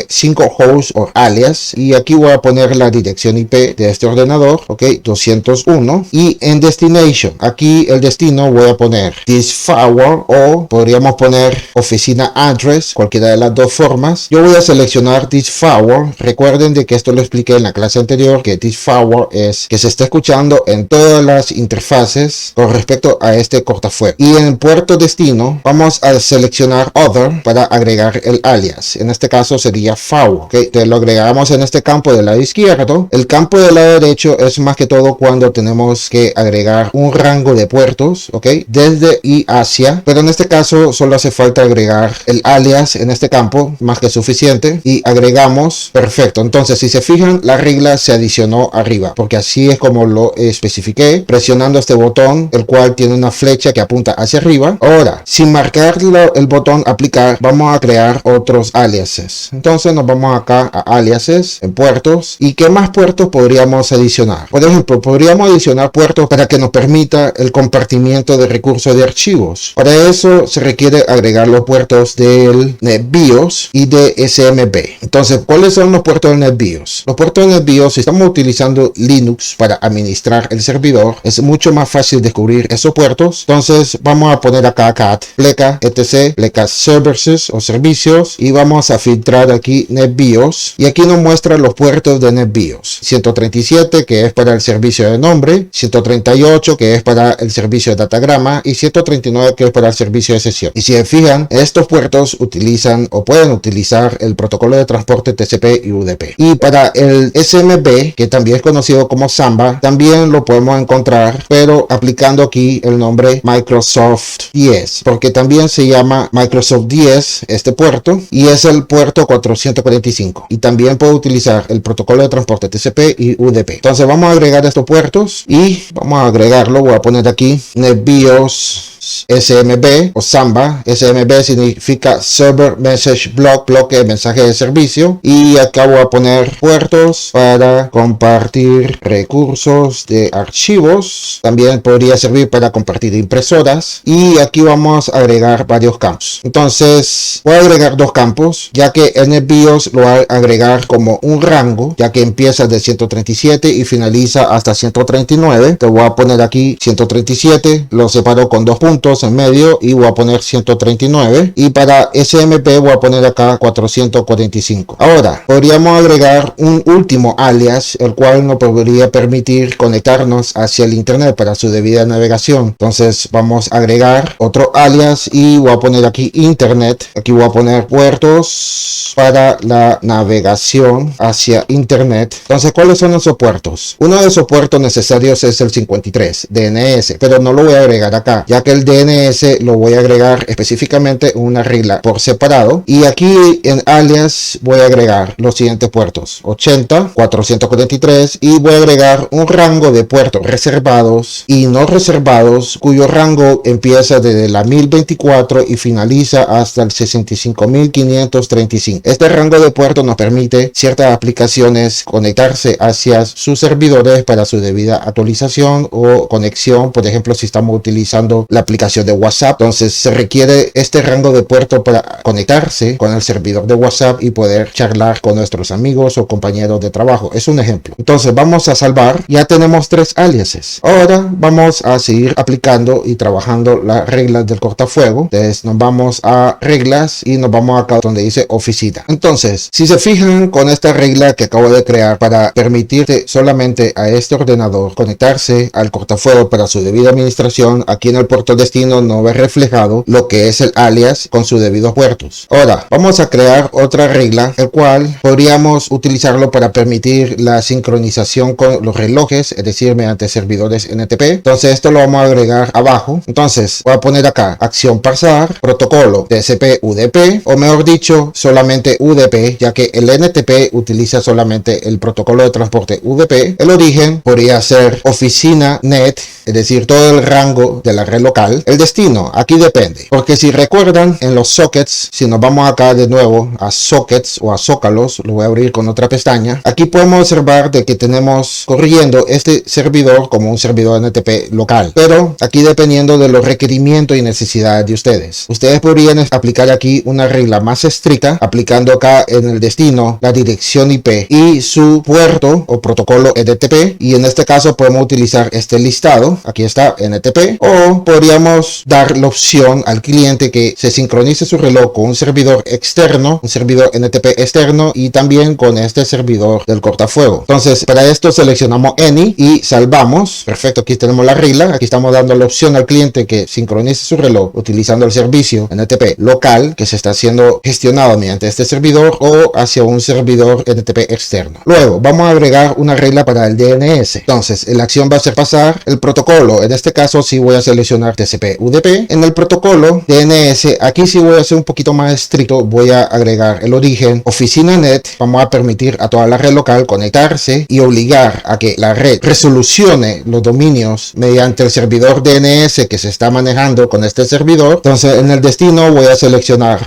5 hosts o alias y aquí voy a poner la dirección IP de este ordenador, ok, 201, y en destination, aquí el destino voy a poner this firewall o podríamos poner oficina address, cualquiera de las dos formas. Yo voy a seleccionar this firewall. Recuerden de que esto lo expliqué en la clase anterior, que this firewall es que se está escuchando en todas las interfaces con respecto a este cortafuego. Y en el puerto destino vamos a seleccionar other para agregar el alias. En este caso sería firewall. Okay, te lo agregamos en este campo del lado izquierdo. El campo del lado derecho es más que todo cuando tenemos que agregar un rango de puertos, ok, desde y hacia, pero en este caso solo hace falta agregar el alias en este campo, más que suficiente, y agregamos. Perfecto. Entonces, si se fijan, la regla se adicionó arriba, porque así es como lo especifiqué, presionando este botón, el cual tiene una flecha que apunta hacia arriba. Ahora, sin marcar el botón aplicar, vamos a crear otros aliases. Entonces nos vamos acá a aliases, en puertos, y qué más puertos podríamos adicionar. Por ejemplo, podríamos adicionar puertos para que nos permita el compartimiento de recursos de archivos. Para eso se requiere agregar los puertos del NetBIOS y de SMB. Entonces, ¿cuáles son los puertos del NetBIOS? Los puertos del NetBIOS, si estamos utilizando Linux para administrar el servidor, es mucho más fácil descubrir esos puertos. Entonces, vamos a poner acá cat pleca etc pleca services o servicios y vamos a filtrar aquí NetBIOS y aquí nos muestra los puertos de NetBIOS. 137, que es para el servicio de nombre, 138, que es para el servicio de datagrama, y 139, que es para el servicio de sesión. Y si se fijan, estos puertos utilizan o pueden utilizar el protocolo de transporte TCP y UDP. Y para el SMB, que también es conocido como Samba, también lo podemos encontrar, pero aplicando aquí el nombre Microsoft 10, porque también se llama Microsoft 10 este puerto, y es el puerto 445. Y también puede utilizar el protocolo de transporte TCP y UDP. Entonces vamos a agregar estos puertos y vamos a agregarlo. Voy a poner aquí NetBIOS SMB o Samba. SMB significa Server Message Block, bloque de mensaje de servicio, y acá voy a poner puertos para compartir recursos de archivos. También podría servir para compartir impresoras, y aquí vamos a agregar varios campos. Entonces voy a agregar dos campos, ya que en el BIOS lo voy a agregar como un rango, ya que empieza de 137 y finaliza hasta 139. Te voy a poner aquí 137, lo separo con dos puntos en medio y voy a poner 139, y para SMB voy a poner acá 445. Ahora podríamos agregar un último alias, el cual nos podría permitir conectarnos hacia el internet para su debida navegación. Entonces vamos a agregar otro alias y voy a poner aquí internet. Aquí voy a poner puertos para la navegación hacia internet. Entonces, ¿cuáles son esos puertos? Uno de esos puertos necesarios es el 53 DNS, pero no lo voy a agregar acá, ya que el DNS lo voy a agregar específicamente en una regla por separado, y aquí en alias voy a agregar los siguientes puertos: 80, 443, y voy a agregar un rango de puertos reservados y no reservados, cuyo rango empieza desde la 1024 y finaliza hasta el 65.535. Este rango de puertos nos permite ciertas aplicaciones conectarse hacia sus servidores para su debida actualización o conexión. Por ejemplo, si estamos utilizando la aplicación de WhatsApp, entonces se requiere este rango de puerto para conectarse con el servidor de WhatsApp y poder charlar con nuestros amigos o compañeros de trabajo. Es un ejemplo. Entonces vamos a salvar. Ya tenemos tres aliases. Ahora vamos a seguir aplicando y trabajando las reglas del cortafuego. Entonces nos vamos a reglas y nos vamos acá donde dice oficina. Entonces, si se fijan, con esta regla que acabo de crear para permitirte solamente a este ordenador conectarse al cortafuego para su debida administración, aquí en el puerto destino no ve reflejado lo que es el alias con sus debidos puertos. Ahora vamos a crear otra regla, el cual podríamos utilizarlo para permitir la sincronización con los relojes, es decir, mediante servidores NTP. Entonces esto lo vamos a agregar abajo. Entonces voy a poner acá acción pasar, protocolo TCP UDP, o mejor dicho, solamente UDP, ya que el NTP utiliza solamente el protocolo de transporte UDP. El origen podría ser oficina net, es decir, todo el rango de la red local. El destino, aquí depende, porque si recuerdan, en los sockets, si nos vamos acá de nuevo a sockets o a zócalos, lo voy a abrir con otra pestaña, aquí podemos observar de que tenemos corriendo este servidor como un servidor NTP local, pero aquí dependiendo de los requerimientos y necesidades de ustedes podrían aplicar aquí una regla más estricta, aplicando acá en el destino la dirección IP y su puerto o protocolo NTP, y en este caso podemos utilizar este listado, aquí está NTP, o podríamos dar la opción al cliente que se sincronice su reloj con un servidor externo, un servidor NTP externo, y también con este servidor del cortafuego. Entonces para esto seleccionamos Any y salvamos. Perfecto, aquí tenemos la regla. Aquí estamos dando la opción al cliente que sincronice su reloj utilizando el servicio NTP local que se está siendo gestionado mediante este servidor o hacia un servidor NTP externo. Luego vamos a agregar una regla para el DNS. Entonces la acción va a ser pasar el protocolo. En este caso sí voy a seleccionar TCP UDP. En el protocolo DNS, aquí sí voy a ser un poquito más estricto. Voy a agregar el origen oficina net. Vamos a permitir a toda la red local conectarse y obligar a que la red resolucione los dominios mediante el servidor DNS que se está manejando con este servidor. Entonces en el destino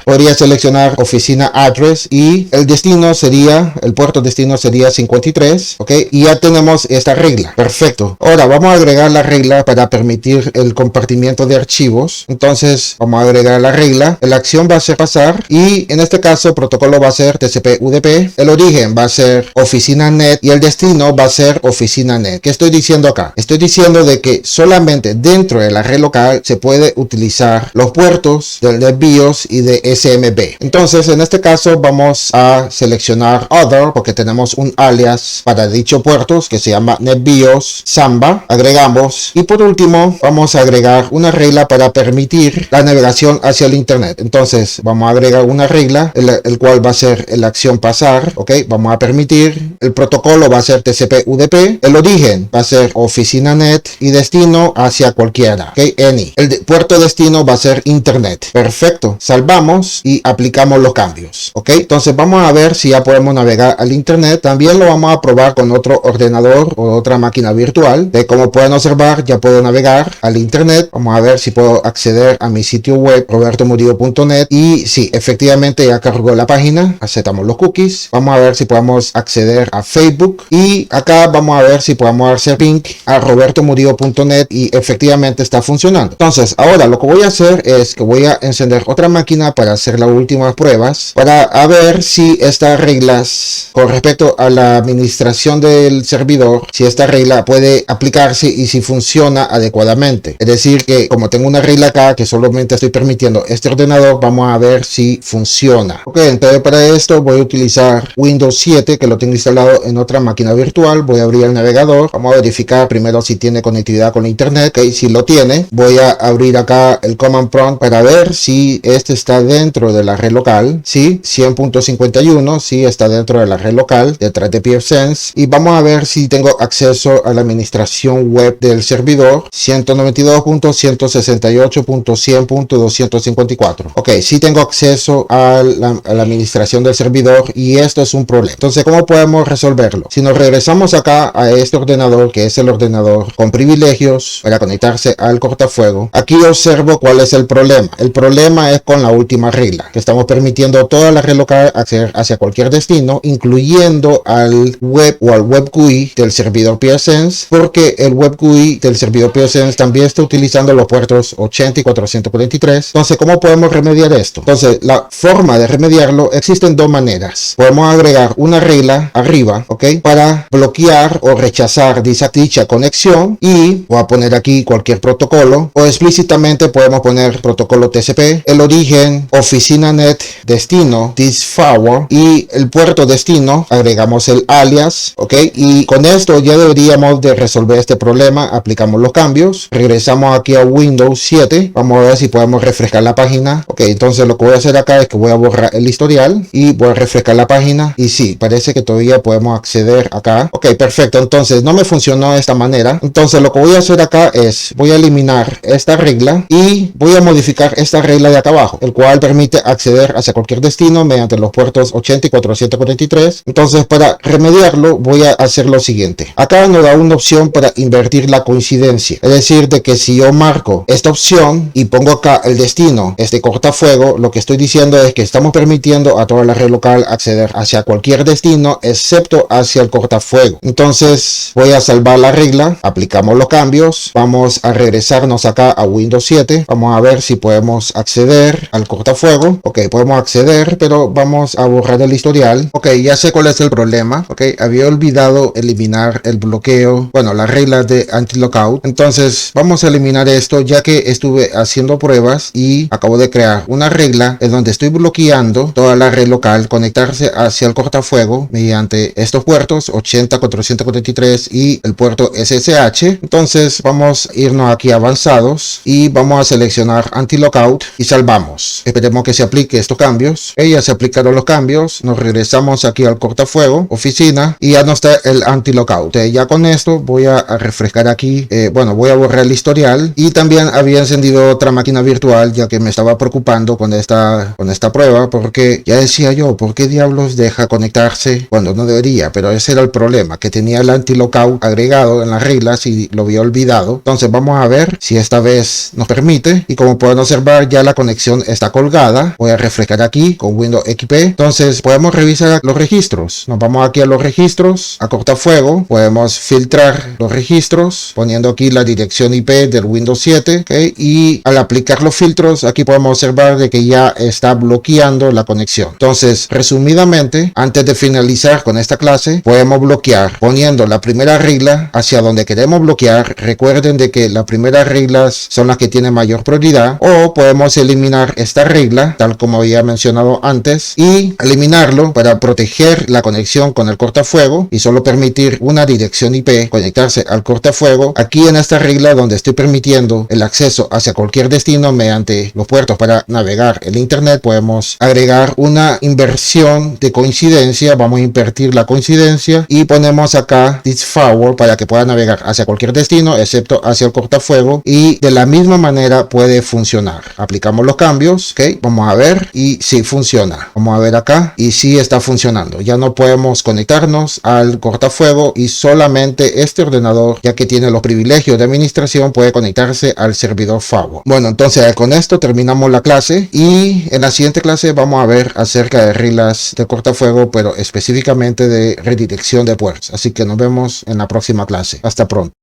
podría seleccionar oficina address, y el destino sería, el puerto destino sería 53, ok, y ya tenemos esta regla. Perfecto. Ahora vamos a agregar la regla para permitir el compartimiento almacenamiento de archivos. Entonces vamos a agregar la regla. La acción va a ser pasar y en este caso el protocolo va a ser TCP/UDP. El origen va a ser oficina net y el destino va a ser oficina net. ¿Qué estoy diciendo acá? Estoy diciendo de que solamente dentro de la red local se puede utilizar los puertos del NetBIOS y de SMB. Entonces en este caso vamos a seleccionar Other porque tenemos un alias para dicho puertos que se llama NetBIOS Samba. Agregamos y por último vamos a agregar una regla para permitir la navegación hacia el internet. Entonces vamos a agregar una regla el cual va a ser la acción pasar. Ok, vamos a permitir. El protocolo va a ser TCP/UDP. El origen va a ser oficina net y destino hacia cualquiera. Ok, any. El puerto destino va a ser internet. Perfecto. Salvamos y aplicamos los cambios. Ok, entonces vamos a ver si ya podemos navegar al internet. También lo vamos a probar con otro ordenador o otra máquina virtual. Como pueden observar, ya puedo navegar al internet. Vamos a ver si puedo acceder a mi sitio web robertomurillo.net y sí, efectivamente ya cargó la página. Aceptamos los cookies. Vamos a ver si podemos acceder a Facebook y acá vamos a ver si podemos hacer ping a robertomurillo.net y efectivamente está funcionando. Entonces ahora lo que voy a hacer es que voy a encender otra máquina para hacer las últimas pruebas para ver si estas reglas con respecto a la administración del servidor, si esta regla puede aplicarse y si funciona adecuadamente. Es decir que como tengo una regla acá que solamente estoy permitiendo este ordenador, vamos a ver si funciona. Ok, entonces para esto voy a utilizar Windows 7 que lo tengo instalado en otra máquina virtual. Voy a abrir el navegador. Vamos a verificar primero si tiene conectividad con internet. Ok, si lo tiene, voy a abrir acá el command prompt para ver si este está dentro de la red local. Sí, 100.51, sí está dentro de la red local detrás de pfSense y vamos a ver si tengo acceso a la administración web del servidor 192.168.100.254. ok, sí tengo acceso a la administración del servidor y esto es un problema. Entonces, ¿cómo podemos resolverlo? Si nos regresamos acá a este ordenador, que es el ordenador con privilegios para conectarse al cortafuego, aquí observo cuál es el problema. El problema es con la última regla, que estamos permitiendo toda la red local acceder hacia cualquier destino, incluyendo al web o al web GUI del servidor pfSense, porque el web GUI del servidor pfSense también está utilizando los puertos 80 y 443. Entonces, ¿cómo podemos remediar esto? Entonces, la forma de remediarlo existen dos maneras. Podemos agregar una regla arriba, ok, para bloquear o rechazar dicha conexión y voy a poner aquí cualquier protocolo o explícitamente podemos poner protocolo TCP, el origen, oficina net, destino, this forward y el puerto destino, agregamos el alias, ok, y con esto ya deberíamos de resolver este problema. Aplicamos los cambios, regresamos aquí a Windows 7, vamos a ver si podemos refrescar la página. Ok, entonces lo que voy a hacer acá es que voy a borrar el historial y voy a refrescar la página y sí, parece que todavía podemos acceder acá. Ok, perfecto, entonces no me funcionó de esta manera. Entonces lo que voy a hacer acá es voy a eliminar esta regla y voy a modificar esta regla de acá abajo, el cual permite acceder hacia cualquier destino mediante los puertos 80 y 443. Entonces, para remediarlo voy a hacer lo siguiente. Acá nos da una opción para invertir la coincidencia, es decir, de que si yo marco esta opción y pongo acá el destino, este cortafuego, lo que estoy diciendo es que estamos permitiendo a toda la red local acceder hacia cualquier destino excepto hacia el cortafuego. Entonces voy a salvar la regla, aplicamos los cambios, vamos a regresarnos acá a Windows 7, vamos a ver si podemos acceder al cortafuego. Ok, podemos acceder, pero vamos a borrar el historial. Ok, ya sé cuál es el problema. Ok, había olvidado eliminar el bloqueo, bueno, la regla de anti-lockout. Entonces vamos a eliminar esto ya que estuve haciendo pruebas y acabo de crear una regla en donde estoy bloqueando toda la red local conectarse hacia el cortafuego mediante estos puertos 80, 443 y el puerto SSH. Entonces vamos a irnos aquí a avanzados y vamos a seleccionar anti-lockout y salvamos. Esperemos que se aplique estos cambios. Ya se aplicaron los cambios, nos regresamos aquí al cortafuego, oficina y ya no está el anti-lockout. Ya con esto voy a refrescar aquí, bueno, voy a borrar el historial y también había encendido otra máquina virtual ya que me estaba preocupando con esta prueba porque ya decía yo, ¿por qué diablos deja conectarse cuando no debería? Pero ese era el problema, que tenía el anti-lockout agregado en las reglas y lo había olvidado. Entonces vamos a ver si esta vez nos permite y como pueden observar ya la conexión está colgada. Voy a refrescar aquí con Windows XP. Entonces podemos revisar los registros. Nos vamos aquí a los registros, a cortafuego. Podemos filtrar los registros poniendo aquí la dirección IP del Windows 7, ¿okay? Y al aplicar los filtros aquí podemos observar de que ya está bloqueando la conexión. Entonces, resumidamente, antes de finalizar con esta clase, podemos bloquear poniendo la primera regla hacia donde queremos bloquear. Recuerden de que las primeras reglas son las que tienen mayor prioridad, o podemos eliminar esta regla tal como había mencionado antes y eliminarlo para proteger la conexión con el cortafuego y solo permitir una dirección IP conectarse al cortafuego. Aquí en esta regla donde estoy permitiendo el acceso hacia cualquier destino mediante los puertos para navegar el internet, podemos agregar una inversión de coincidencia. Vamos a invertir la coincidencia y ponemos acá this forward para que pueda navegar hacia cualquier destino excepto hacia el cortafuego, y de la misma manera puede funcionar. Aplicamos los cambios, ok, vamos a ver y si funciona. Vamos a ver acá y si está funcionando. Ya no podemos conectarnos al cortafuego y solamente este ordenador, ya que tiene los privilegios de administración, puede conectarse al servidor firewall. Bueno, entonces con esto terminamos la clase y en la siguiente clase vamos a ver acerca de reglas de cortafuego, pero específicamente de redirección de puertos. Así que nos vemos en la próxima clase. Hasta pronto.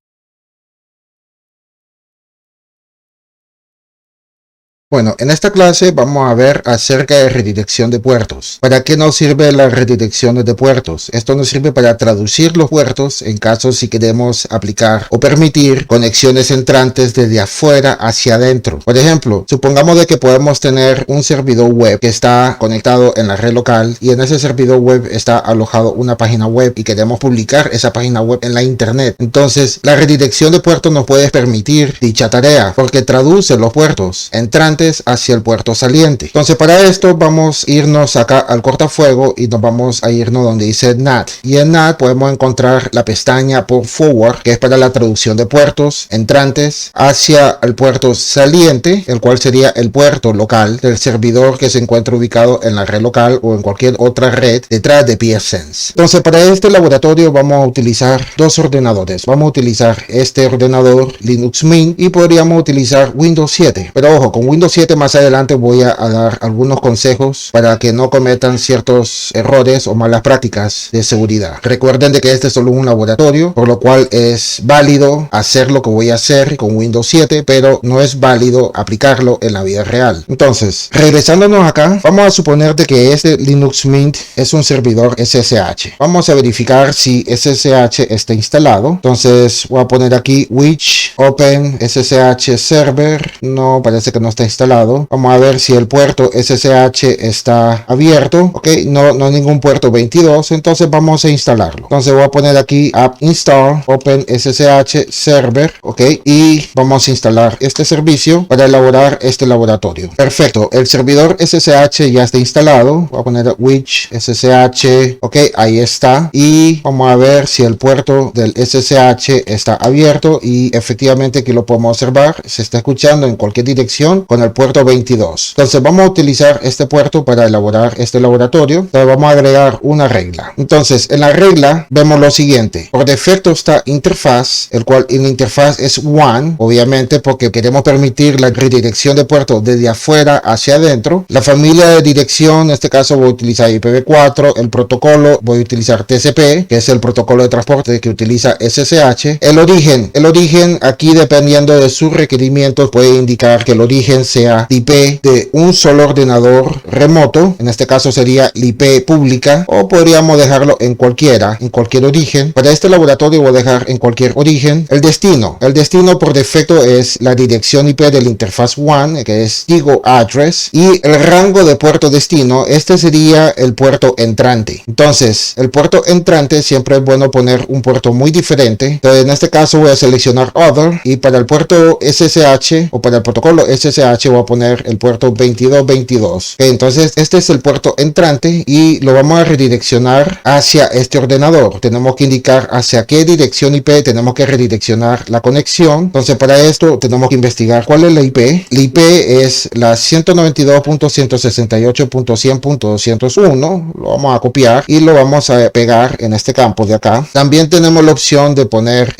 Bueno, en esta clase vamos a ver acerca de redirección de puertos. ¿Para qué nos sirve la redirección de puertos? Esto nos sirve para traducir los puertos en caso si queremos aplicar o permitir conexiones entrantes desde afuera hacia adentro. Por ejemplo, supongamos de que podemos tener un servidor web que está conectado en la red local y en ese servidor web está alojado una página web y queremos publicar esa página web en la internet. Entonces, la redirección de puertos nos puede permitir dicha tarea porque traduce los puertos entrantes hacia el puerto saliente. Entonces, para esto vamos a irnos acá al cortafuego y nos vamos a irnos donde dice NAT, y en NAT podemos encontrar la pestaña Port Forward, que es para la traducción de puertos entrantes hacia el puerto saliente, el cual sería el puerto local del servidor que se encuentra ubicado en la red local o en cualquier otra red detrás de pfSense. Entonces, para este laboratorio vamos a utilizar dos ordenadores. Vamos a utilizar este ordenador Linux Mint y podríamos utilizar Windows 7, pero ojo, con Windows 7 más adelante voy a dar algunos consejos para que no cometan ciertos errores o malas prácticas de seguridad. Recuerden de que este es solo un laboratorio, por lo cual es válido hacer lo que voy a hacer con Windows 7, pero no es válido aplicarlo en la vida real. Entonces, regresándonos acá, vamos a suponer de que este Linux Mint es un servidor SSH. Vamos a verificar si SSH está instalado. Entonces voy a poner aquí which open SSH server. No, parece que no está instalado. Vamos a ver si el puerto SSH está abierto. Ok, no hay ningún puerto 22, entonces vamos a instalarlo. Entonces voy a poner aquí app install open SSH server, ok, y vamos a instalar este servicio para elaborar este laboratorio. Perfecto, el servidor SSH ya está instalado. Voy a poner which SSH, ok, ahí está, y vamos a ver si el puerto del SSH está abierto, y efectivamente aquí lo podemos observar, se está escuchando en cualquier dirección con el puerto 22. Entonces vamos a utilizar este puerto para elaborar este laboratorio. Entonces vamos a agregar una regla. Entonces en la regla vemos lo siguiente: por defecto está interfaz, el cual en la interfaz es one, obviamente porque queremos permitir la redirección de puertos desde afuera hacia adentro. La familia de dirección, en este caso voy a utilizar IPv4, el protocolo voy a utilizar TCP, que es el protocolo de transporte que utiliza SSH. El origen aquí, dependiendo de sus requerimientos, puede indicar que el origen sea IP de un solo ordenador remoto, en este caso sería la IP pública, o podríamos dejarlo en cualquier origen. Para este laboratorio voy a dejar en cualquier origen. El destino por defecto es la dirección IP de la interfaz one, que es Digo address, y el rango de puerto destino, este sería el puerto entrante. Entonces el puerto entrante siempre es bueno poner un puerto muy diferente. Entonces en este caso voy a seleccionar other, y para el puerto SSH o para el protocolo SSH voy a poner el puerto 2222. Entonces este es el puerto entrante y lo vamos a redireccionar hacia este ordenador. Tenemos que indicar hacia qué dirección IP tenemos que redireccionar la conexión. Entonces para esto tenemos que investigar cuál es la IP. La IP es la 192.168.100.201. Lo vamos a copiar y lo vamos a pegar en este campo de acá. También tenemos la opción de poner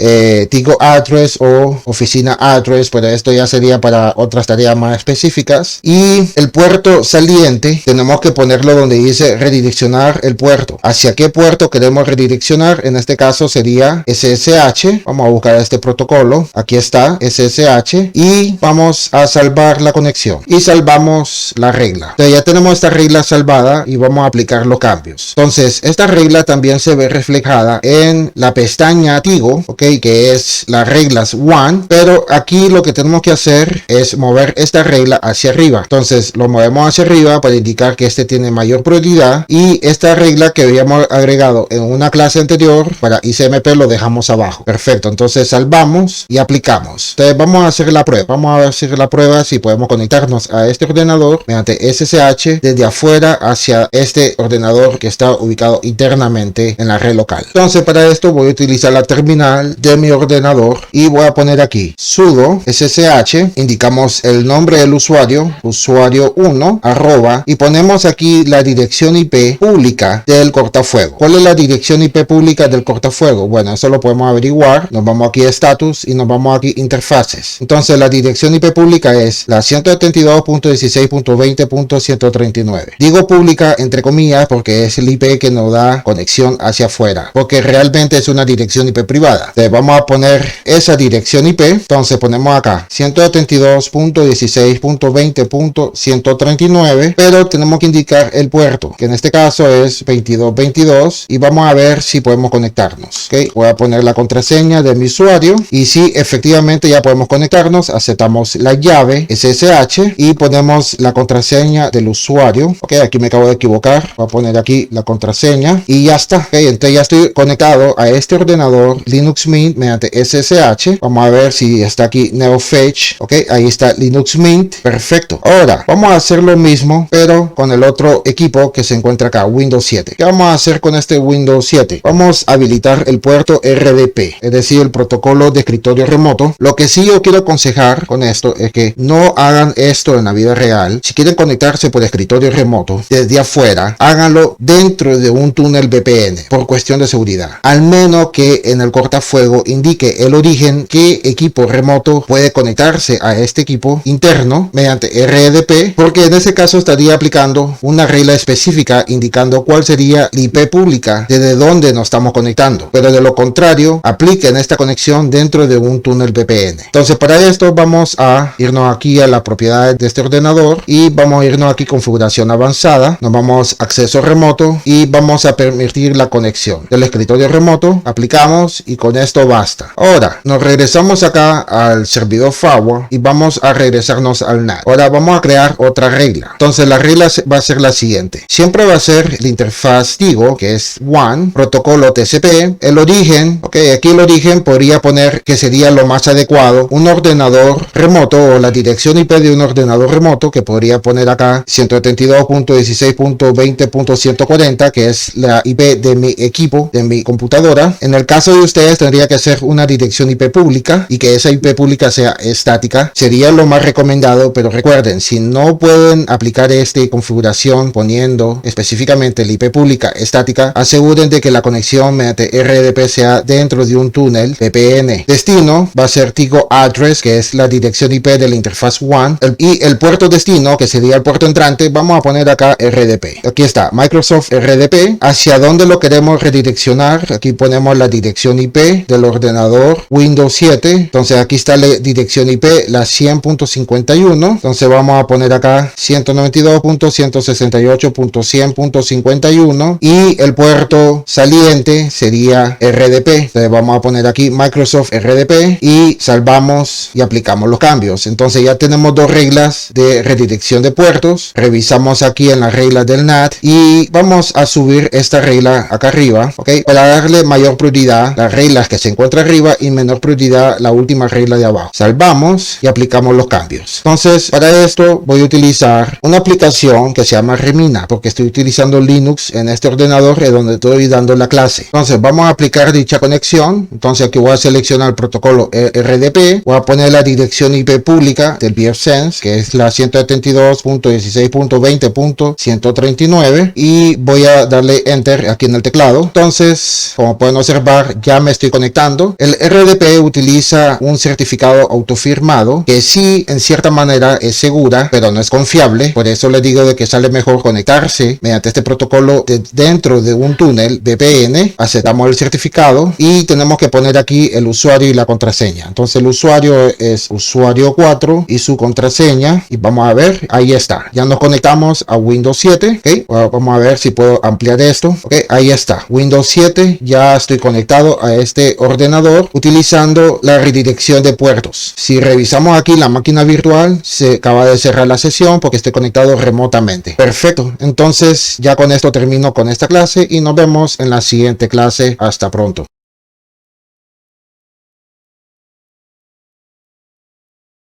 Digo address o oficina address, pero esto ya sería para otras tareas más más específicas. Y el puerto saliente tenemos que ponerlo donde dice redireccionar el puerto. ¿Hacia qué puerto queremos redireccionar? En este caso sería SSH. Vamos a buscar este protocolo. Aquí está SSH y vamos a salvar la conexión y salvamos la regla. Entonces ya tenemos esta regla salvada y vamos a aplicar los cambios. Entonces esta regla también se ve reflejada en la pestaña Tigo, ok, que es las reglas WAN, pero aquí lo que tenemos que hacer es mover esta regla hacia arriba. Entonces lo movemos hacia arriba para indicar que este tiene mayor prioridad, y esta regla que habíamos agregado en una clase anterior para ICMP lo dejamos abajo. Perfecto, entonces salvamos y aplicamos. Entonces vamos a hacer la prueba. Vamos a hacer la prueba si podemos conectarnos a este ordenador mediante SSH desde afuera hacia este ordenador que está ubicado internamente en la red local. Entonces para esto voy a utilizar la terminal de mi ordenador y voy a poner aquí sudo SSH, indicamos el nombre del usuario, usuario 1, arroba, y ponemos aquí la dirección IP pública del cortafuego. ¿Cuál es la dirección IP pública del cortafuego? Bueno, eso lo podemos averiguar. Nos vamos aquí a status y nos vamos aquí interfaces. Entonces la dirección IP pública es la 172.16.20.139. Digo pública entre comillas porque es el IP que nos da conexión hacia afuera, porque realmente es una dirección IP privada. Entonces vamos a poner esa dirección IP. Entonces ponemos acá 172.16.20.139, pero tenemos que indicar el puerto, que en este caso es 2222, y vamos a ver si podemos conectarnos. Okay, voy a poner la contraseña de mi usuario y si efectivamente ya podemos conectarnos, aceptamos la llave SSH y ponemos la contraseña del usuario. Ok, aquí me acabo de equivocar, voy a poner aquí la contraseña y ya está. Ok, entonces ya estoy conectado a este ordenador Linux Mint mediante SSH. Vamos a ver si está aquí NeoFetch. Ok, ahí está Linux Mint. Perfecto. Ahora vamos a hacer lo mismo pero con el otro equipo que se encuentra acá, Windows 7. ¿Qué vamos a hacer con este Windows 7? Vamos a habilitar el puerto RDP, es decir, el protocolo de escritorio remoto. Lo que sí yo quiero aconsejar con esto es que no hagan esto en la vida real. Si quieren conectarse por escritorio remoto desde afuera, háganlo dentro de un túnel VPN por cuestión de seguridad. Al menos que en el cortafuego indique el origen, qué equipo remoto puede conectarse a este equipo interno mediante RDP, porque en ese caso estaría aplicando una regla específica indicando cuál sería la IP pública desde donde nos estamos conectando, pero de lo contrario apliquen esta conexión dentro de un túnel VPN. Entonces para esto vamos a irnos aquí a la propiedad de este ordenador y vamos a irnos aquí configuración avanzada, nos vamos a acceso remoto y vamos a permitir la conexión del escritorio remoto, aplicamos y con esto basta. Ahora nos regresamos acá al servidor firewall y vamos a regresarnos al NAT. Ahora vamos a crear otra regla. Entonces la regla va a ser la siguiente: siempre va a ser la interfaz Tigo, que es WAN, protocolo TCP, el origen. Ok, aquí el origen podría poner que sería lo más adecuado un ordenador remoto o la dirección IP de un ordenador remoto, que podría poner acá 172.16.20.140, que es la IP de mi equipo, de mi computadora. En el caso de ustedes tendría que ser una dirección IP pública y que esa IP pública sea estática, sería lo más recomendado. Pero recuerden, si no pueden aplicar esta configuración poniendo específicamente la IP pública estática, aseguren de que la conexión mediante RDP sea dentro de un túnel VPN. Destino va a ser Tigo Address, que es la dirección IP de la interfaz WAN, y el puerto destino, que sería el puerto entrante, vamos a poner acá RDP. Aquí está Microsoft RDP. ¿Hacia dónde lo queremos redireccionar? Aquí ponemos la dirección IP del ordenador Windows 7. Entonces aquí está la dirección IP, la 100.51. Entonces vamos a poner acá 192.168.100.51 y el puerto saliente sería RDP. Entonces vamos a poner aquí Microsoft RDP y salvamos y aplicamos los cambios. Entonces ya tenemos dos reglas de redirección de puertos. Revisamos aquí en las reglas del NAT y vamos a subir esta regla acá arriba, ok, para darle mayor prioridad las reglas que se encuentran arriba y menor prioridad la última regla de abajo. Salvamos y aplicamos los cambios. Entonces para esto voy a utilizar una aplicación que se llama Remina, porque estoy utilizando Linux en este ordenador es donde estoy dando la clase. Entonces vamos a aplicar dicha conexión. Entonces aquí voy a seleccionar el protocolo RDP, voy a poner la dirección IP pública del pfSense, que es la 172.16.20.139, y voy a darle enter aquí en el teclado. Entonces, como pueden observar, ya me estoy conectando. El RDP utiliza un certificado autofirmado que sí, en cierto cierta manera es segura, pero no es confiable. Por eso les digo de que sale mejor conectarse mediante este protocolo dentro de un túnel VPN. Aceptamos el certificado y tenemos que poner aquí el usuario y la contraseña. Entonces el usuario es usuario 4 y su contraseña, y vamos a ver, ahí está, ya nos conectamos a Windows 7. ¿Okay? Vamos a ver si puedo ampliar esto. ¿Okay? Ahí está, Windows 7, ya estoy conectado a este ordenador utilizando la redirección de puertos. Si revisamos aquí la máquina virtual, se acaba de cerrar la sesión porque estoy conectado remotamente. Perfecto, entonces ya con esto termino con esta clase y nos vemos en la siguiente clase. Hasta pronto.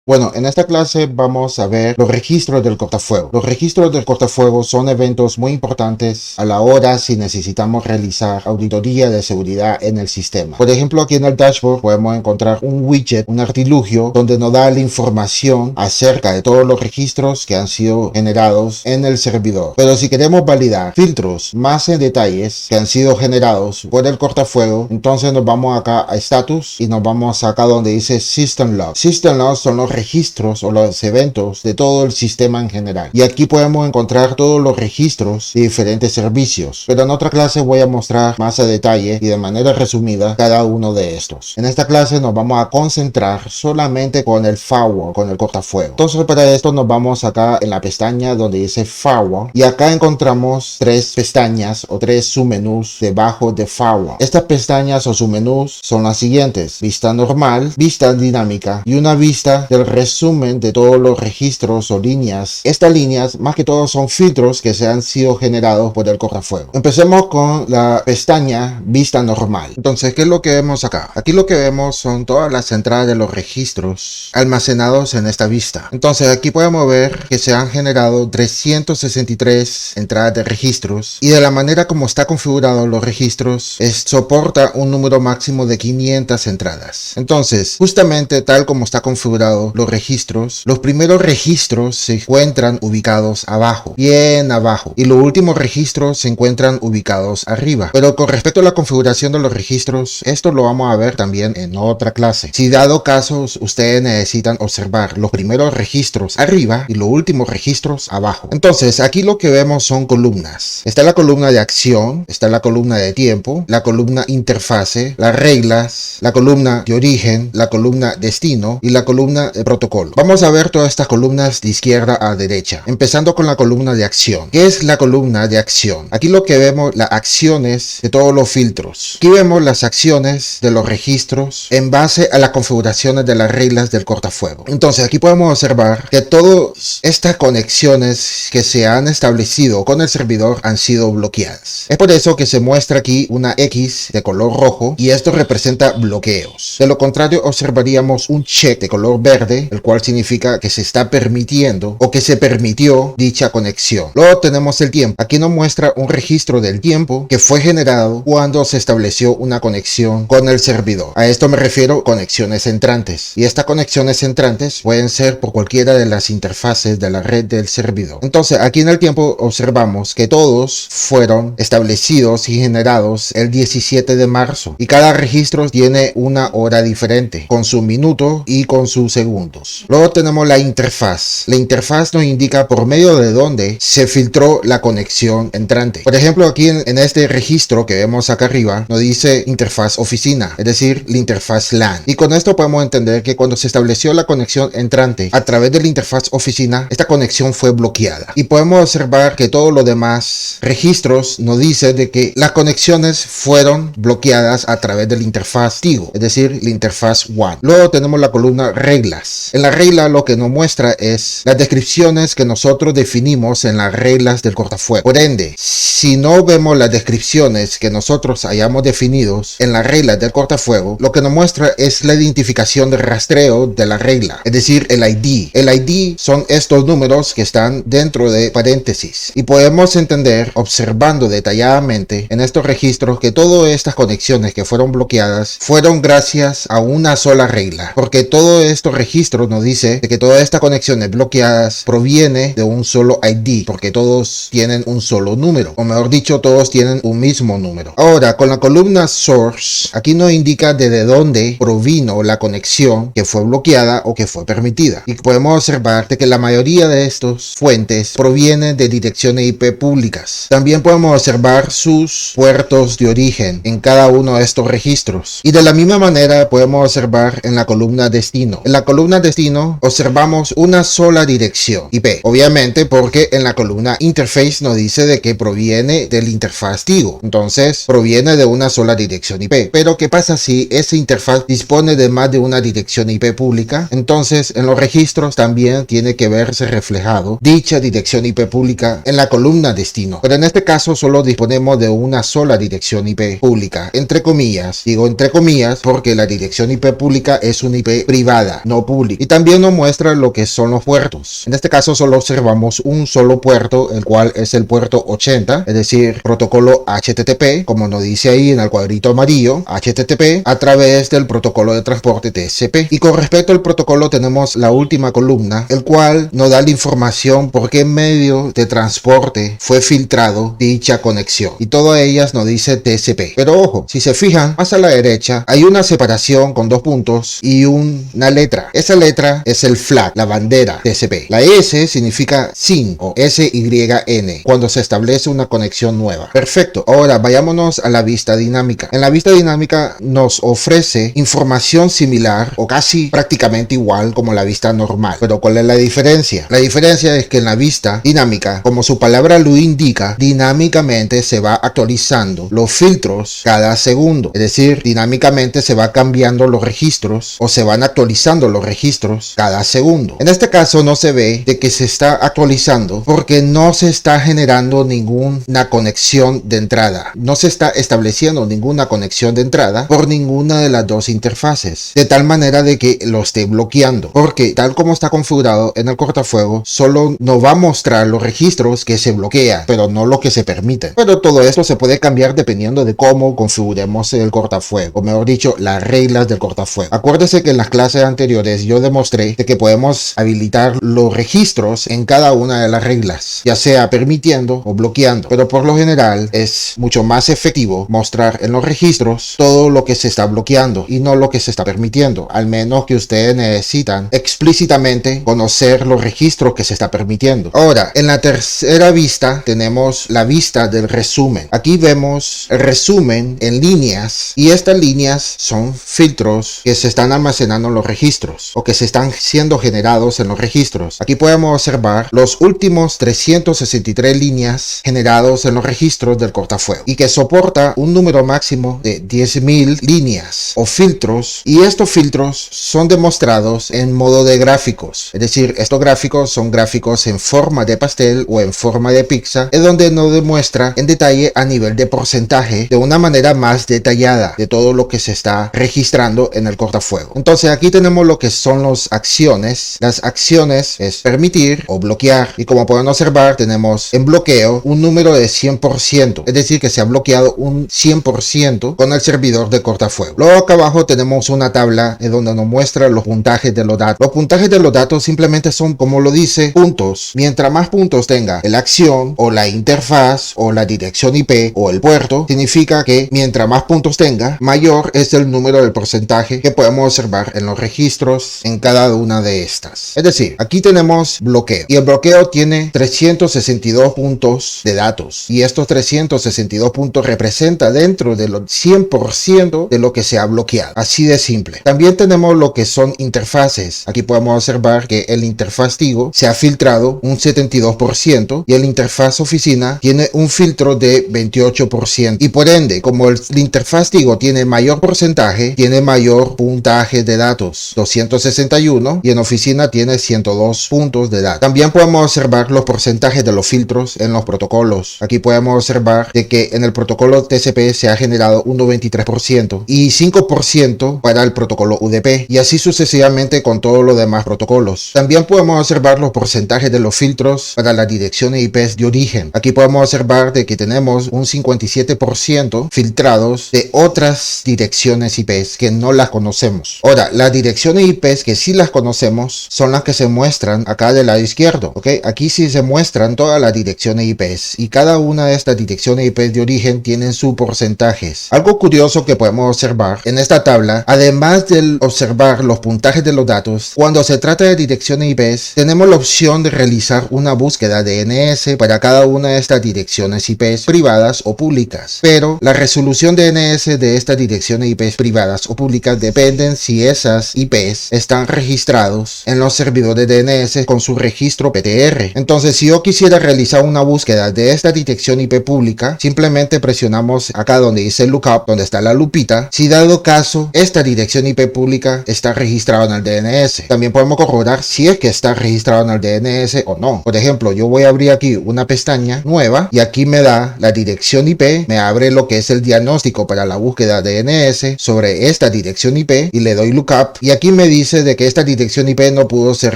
Bueno, en esta clase vamos a ver los registros del cortafuego. Los registros del cortafuego son eventos muy importantes a la hora si necesitamos realizar auditoría de seguridad en el sistema. Por ejemplo, aquí en el dashboard podemos encontrar un widget, un artilugio, donde nos da la información acerca de todos los registros que han sido generados en el servidor. Pero si queremos validar filtros más en detalles que han sido generados por el cortafuego, entonces nos vamos acá a Status y nos vamos acá donde dice System Log. System Logs son los registros o los eventos de todo el sistema en general, y aquí podemos encontrar todos los registros de diferentes servicios, pero en otra clase voy a mostrar más a detalle y de manera resumida cada uno de estos. En esta clase nos vamos a concentrar solamente con el firewall, con el cortafuego. Entonces para esto nos vamos acá en la pestaña donde dice firewall, y acá encontramos tres pestañas o tres submenús debajo de firewall. Estas pestañas o submenús son las siguientes: vista normal, vista dinámica y una vista del resumen de todos los registros o líneas. Estas líneas más que todo son filtros que se han sido generados por el cortafuego. Empecemos con la pestaña vista normal. Entonces, ¿qué es lo que vemos acá? Aquí lo que vemos son todas las entradas de los registros almacenados en esta vista. Entonces aquí podemos ver que se han generado 363 entradas de registros, y de la manera como está configurado los registros soporta un número máximo de 500 entradas. Entonces, justamente tal como está configurado los registros, los primeros registros se encuentran ubicados abajo, bien abajo, y los últimos registros se encuentran ubicados arriba. Pero con respecto a la configuración de los registros, esto lo vamos a ver también en otra clase. Si dado caso ustedes necesitan observar los primeros registros arriba y los últimos registros abajo. Entonces aquí lo que vemos son columnas. Está la columna de acción, está la columna de tiempo, la columna interfase, las reglas, la columna de origen, la columna destino y la columna de protocolo. Vamos a ver todas estas columnas de izquierda a derecha, empezando con la columna de acción. ¿Qué es la columna de acción? Aquí lo que vemos, las acciones de todos los filtros. Aquí vemos las acciones de los registros en base a las configuraciones de las reglas del cortafuego. Entonces aquí podemos observar que todas estas conexiones que se han establecido con el servidor han sido bloqueadas. Es por eso que se muestra aquí una X de color rojo, y esto representa bloqueos. De lo contrario, observaríamos un check de color verde, el cual significa que se está permitiendo o que se permitió dicha conexión. Luego tenemos el tiempo. Aquí nos muestra un registro del tiempo que fue generado cuando se estableció una conexión con el servidor. A esto me refiero conexiones entrantes, y estas conexiones entrantes pueden ser por cualquiera de las interfaces de la red del servidor. Entonces aquí en el tiempo observamos que todos fueron establecidos y generados el 17 de marzo, y cada registro tiene una hora diferente con su minuto y con sus segundos. Luego tenemos la interfaz. La interfaz nos indica por medio de dónde se filtró la conexión entrante. Por ejemplo, aquí en este registro que vemos acá arriba nos dice interfaz oficina, es decir, la interfaz LAN. Y con esto podemos entender que cuando se estableció la conexión entrante a través de la interfaz oficina, esta conexión fue bloqueada. Y podemos observar que todos los demás registros nos dicen de que las conexiones fueron bloqueadas a través de la interfaz TIGO, es decir, la interfaz WAN. Luego tenemos la columna reglas. En la regla lo que nos muestra es las descripciones que nosotros definimos en las reglas del cortafuego. Por ende, si no vemos las descripciones que nosotros hayamos definido en las reglas del cortafuego, lo que nos muestra es la identificación de rastreo de la regla, es decir, el ID. El ID son estos números que están dentro de paréntesis, y podemos entender observando detalladamente en estos registros que todas estas conexiones que fueron bloqueadas fueron gracias a una sola regla, porque todos estos registros registros nos dice de que todas estas conexiones bloqueadas proviene de un solo ID, porque todos tienen un solo número, o mejor dicho, todos tienen un mismo número. Ahora, con la columna source, aquí nos indica desde dónde provino la conexión que fue bloqueada o que fue permitida. Y podemos observar de que la mayoría de estas fuentes provienen de direcciones IP públicas. También podemos observar sus puertos de origen en cada uno de estos registros. Y de la misma manera podemos observar en la columna destino. En la columna destino observamos una sola dirección IP. Obviamente porque en la columna interface nos dice de que proviene del interfaz Tigo. Entonces proviene de una sola dirección IP. Pero ¿qué pasa si esa interfaz dispone de más de una dirección IP pública? Entonces en los registros también tiene que verse reflejado dicha dirección IP pública en la columna destino. Pero en este caso solo disponemos de una sola dirección IP pública, entre comillas. Digo entre comillas porque la dirección IP pública es una IP privada, no pública. Y también nos muestra lo que son los puertos. En este caso solo observamos un solo puerto, el cual es el puerto 80, es decir, protocolo HTTP, como nos dice ahí en el cuadrito amarillo, HTTP a través del protocolo de transporte TCP. Y con respecto al protocolo tenemos la última columna, el cual nos da la información por qué medio de transporte fue filtrado dicha conexión. Y todas ellas nos dice TCP. Pero ojo, si se fijan, más a la derecha hay una separación con dos puntos y una letra. Esa letra es el flag, la bandera TCP. La S significa SYN o SYN cuando se establece una conexión nueva. Perfecto. Ahora vayámonos a la vista dinámica. En la vista dinámica nos ofrece información similar o casi prácticamente igual como la vista normal. Pero ¿cuál es la diferencia? La diferencia es que en la vista dinámica, como su palabra lo indica, dinámicamente se va actualizando los filtros cada segundo. Es decir, dinámicamente se va cambiando los registros o se van actualizando los registros cada segundo. En este caso no se ve de que se está actualizando porque no se está generando ninguna conexión de entrada. No se está estableciendo ninguna conexión de entrada por ninguna de las dos interfaces. De tal manera de que lo esté bloqueando. Porque tal como está configurado en el cortafuegos, solo nos va a mostrar los registros que se bloquea, pero no lo que se permite. Pero todo esto se puede cambiar dependiendo de cómo configuremos el cortafuegos, o mejor dicho, las reglas del cortafuegos. Acuérdese que en las clases anteriores yo demostré de que podemos habilitar los registros en cada una de las reglas, ya sea permitiendo o bloqueando, pero por lo general es mucho más efectivo mostrar en los registros todo lo que se está bloqueando y no lo que se está permitiendo, al menos que ustedes necesitan explícitamente conocer los registros que se está permitiendo. Ahora, en la tercera vista tenemos la vista del resumen. Aquí vemos el resumen en líneas y estas líneas son filtros que se están almacenando en los registros o que se están siendo generados en los registros. Aquí podemos observar los últimos 363 líneas generados en los registros del cortafuegos y que soporta un número máximo de 10.000 líneas o filtros, y estos filtros son demostrados en modo de gráficos. Es decir, estos gráficos son gráficos en forma de pastel o en forma de pizza, es donde nos demuestra en detalle a nivel de porcentaje de una manera más detallada de todo lo que se está registrando en el cortafuegos. Entonces aquí tenemos lo que son las acciones. Las acciones es permitir o bloquear, y como pueden observar tenemos en bloqueo un número de 100%, es decir que se ha bloqueado un 100% con el servidor de cortafuegos. Luego acá abajo tenemos una tabla en donde nos muestra los puntajes de los datos. Los puntajes de los datos simplemente son, como lo dice, puntos. Mientras más puntos tenga la acción o la interfaz o la dirección IP o el puerto, significa que mientras más puntos tenga, mayor es el número del porcentaje que podemos observar en los registros en cada una de estas. Es decir, aquí tenemos bloqueo y el bloqueo tiene 362 puntos de datos, y estos 362 puntos representa dentro de los 100% de lo que se ha bloqueado. Así de simple. También tenemos lo que son interfaces. Aquí podemos observar que el interfaz Tigo se ha filtrado un 72% y el interfaz oficina tiene un filtro de 28%, y por ende, como el interfaz Tigo tiene mayor porcentaje, tiene mayor puntaje de datos, 261, y en oficina tiene 102 puntos de datos. También podemos observar los porcentajes de los filtros en los protocolos. Aquí podemos observar de que en el protocolo TCP se ha generado un 93% y 5% para el protocolo UDP, y así sucesivamente con todos los demás protocolos. También podemos observar los porcentajes de los filtros para las direcciones IP de origen. Aquí podemos observar de que tenemos un 57% filtrados de otras direcciones IP que no las conocemos. Ahora, las direcciones IP IPs que sí las conocemos son las que se muestran acá del lado izquierdo, ¿ok? Aquí sí se muestran todas las direcciones IPs y cada una de estas direcciones IPs de origen tienen sus porcentajes. Algo curioso que podemos observar en esta tabla, además de observar los puntajes de los datos, cuando se trata de direcciones IPs, tenemos la opción de realizar una búsqueda de DNS para cada una de estas direcciones IPs privadas o públicas. Pero la resolución DNS de estas direcciones IPs privadas o públicas dependen si esas IPs están registrados en los servidores de DNS con su registro PTR. Entonces, si yo quisiera realizar una búsqueda de esta dirección IP pública, simplemente presionamos acá donde dice lookup, donde está la lupita, si dado caso esta dirección IP pública está registrada en el DNS. También podemos corroborar si es que está registrado en el DNS o no. Por ejemplo, yo voy a abrir aquí una pestaña nueva y aquí me da la dirección IP, me abre lo que es el diagnóstico para la búsqueda de DNS sobre esta dirección IP y le doy lookup y aquí me dice de que esta dirección IP no pudo ser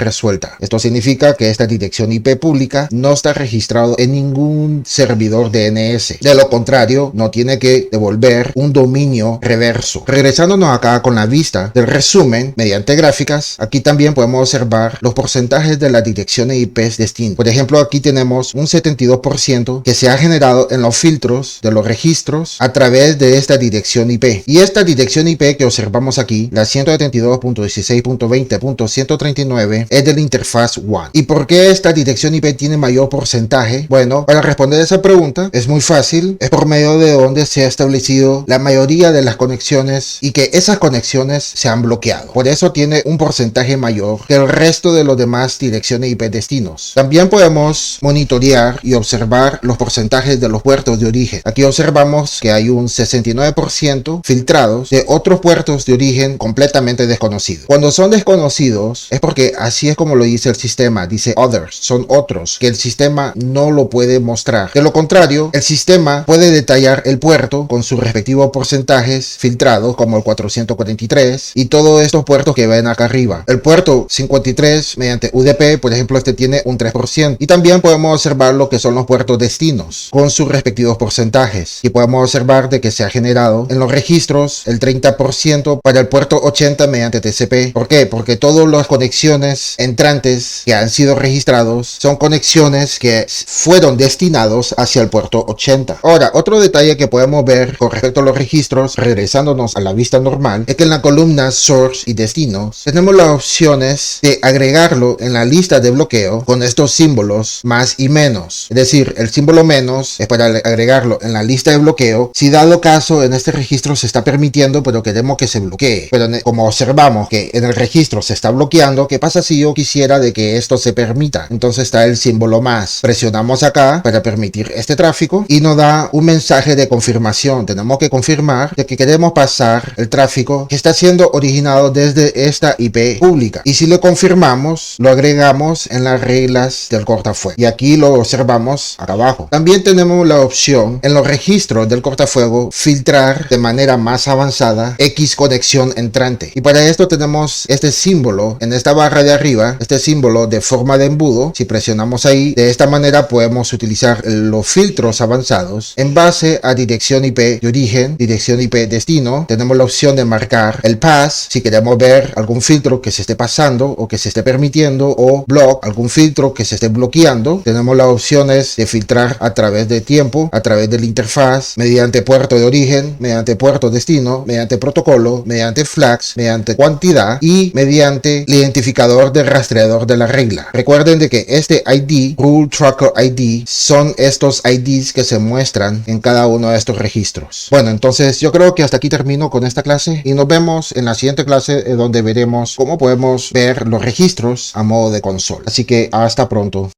resuelta. Esto significa que esta dirección IP pública no está registrado en ningún servidor DNS. De lo contrario, no tiene que devolver un dominio reverso. Regresándonos acá con la vista del resumen mediante gráficas, aquí también podemos observar los porcentajes de las direcciones IPs destino. Por ejemplo, aquí tenemos un 72% que se ha generado en los filtros de los registros a través de esta dirección IP. Y esta dirección IP que observamos aquí, la 172.16.20.139, es de la interfaz WAN. ¿Y por qué esta dirección IP tiene mayor porcentaje? Bueno, para responder esa pregunta es muy fácil, es por medio de donde se ha establecido la mayoría de las conexiones y que esas conexiones se han bloqueado. Por eso tiene un porcentaje mayor que el resto de los demás direcciones IP destinos. También podemos monitorear y observar los porcentajes de los puertos de origen. Aquí observamos que hay un 69% filtrados de otros puertos de origen completamente desconocidos. Cuando son desconocidos es porque así es como lo dice el sistema, dice others, son otros, que el sistema no lo puede mostrar. De lo contrario, el sistema puede detallar el puerto con sus respectivos porcentajes filtrados como el 443 y todos estos puertos que ven acá arriba. El puerto 53 mediante UDP, por ejemplo, este tiene un 3%. Y también podemos observar lo que son los puertos destinos con sus respectivos porcentajes. Y podemos observar de que se ha generado en los registros el 30% para el puerto 80 mediante TCP. ¿Por qué? Porque todas las conexiones entrantes que han sido registrados son conexiones que fueron destinados hacia el puerto 80. Ahora, otro detalle que podemos ver con respecto a los registros, regresándonos a la vista normal, es que en la columna source y destinos tenemos las opciones de agregarlo en la lista de bloqueo con estos símbolos más y menos. Es decir, el símbolo menos es para agregarlo en la lista de bloqueo si dado caso en este registro se está permitiendo pero queremos que se bloquee. Pero como observamos que en el registro se está bloqueando, ¿qué pasa si yo quisiera de que esto se permita? Entonces está el símbolo más. Presionamos acá para permitir este tráfico y nos da un mensaje de confirmación. Tenemos que confirmar de que queremos pasar el tráfico que está siendo originado desde esta IP pública. Y si lo confirmamos, lo agregamos en las reglas del cortafuego. Y aquí lo observamos acá abajo. También tenemos la opción en los registros del cortafuego filtrar de manera más avanzada X conexión entrante. Y para esto tenemos este símbolo en esta barra de arriba, este símbolo de forma de embudo. Si presionamos ahí, de esta manera podemos utilizar los filtros avanzados en base a dirección IP de origen, dirección IP destino. Tenemos la opción de marcar el pass si queremos ver algún filtro que se esté pasando o que se esté permitiendo, o block, algún filtro que se esté bloqueando. Tenemos las opciones de filtrar a través de tiempo, a través de la interfaz, mediante puerto de origen, mediante puerto destino, mediante protocolo, mediante flags, mediante cantidad y mediante el identificador del rastreador de la regla. Recuerden de que este ID, Rule Tracker ID, son estos IDs que se muestran en cada uno de estos registros. Bueno, entonces yo creo que hasta aquí termino con esta clase y nos vemos en la siguiente clase donde veremos cómo podemos ver los registros a modo de consola. Así que hasta pronto.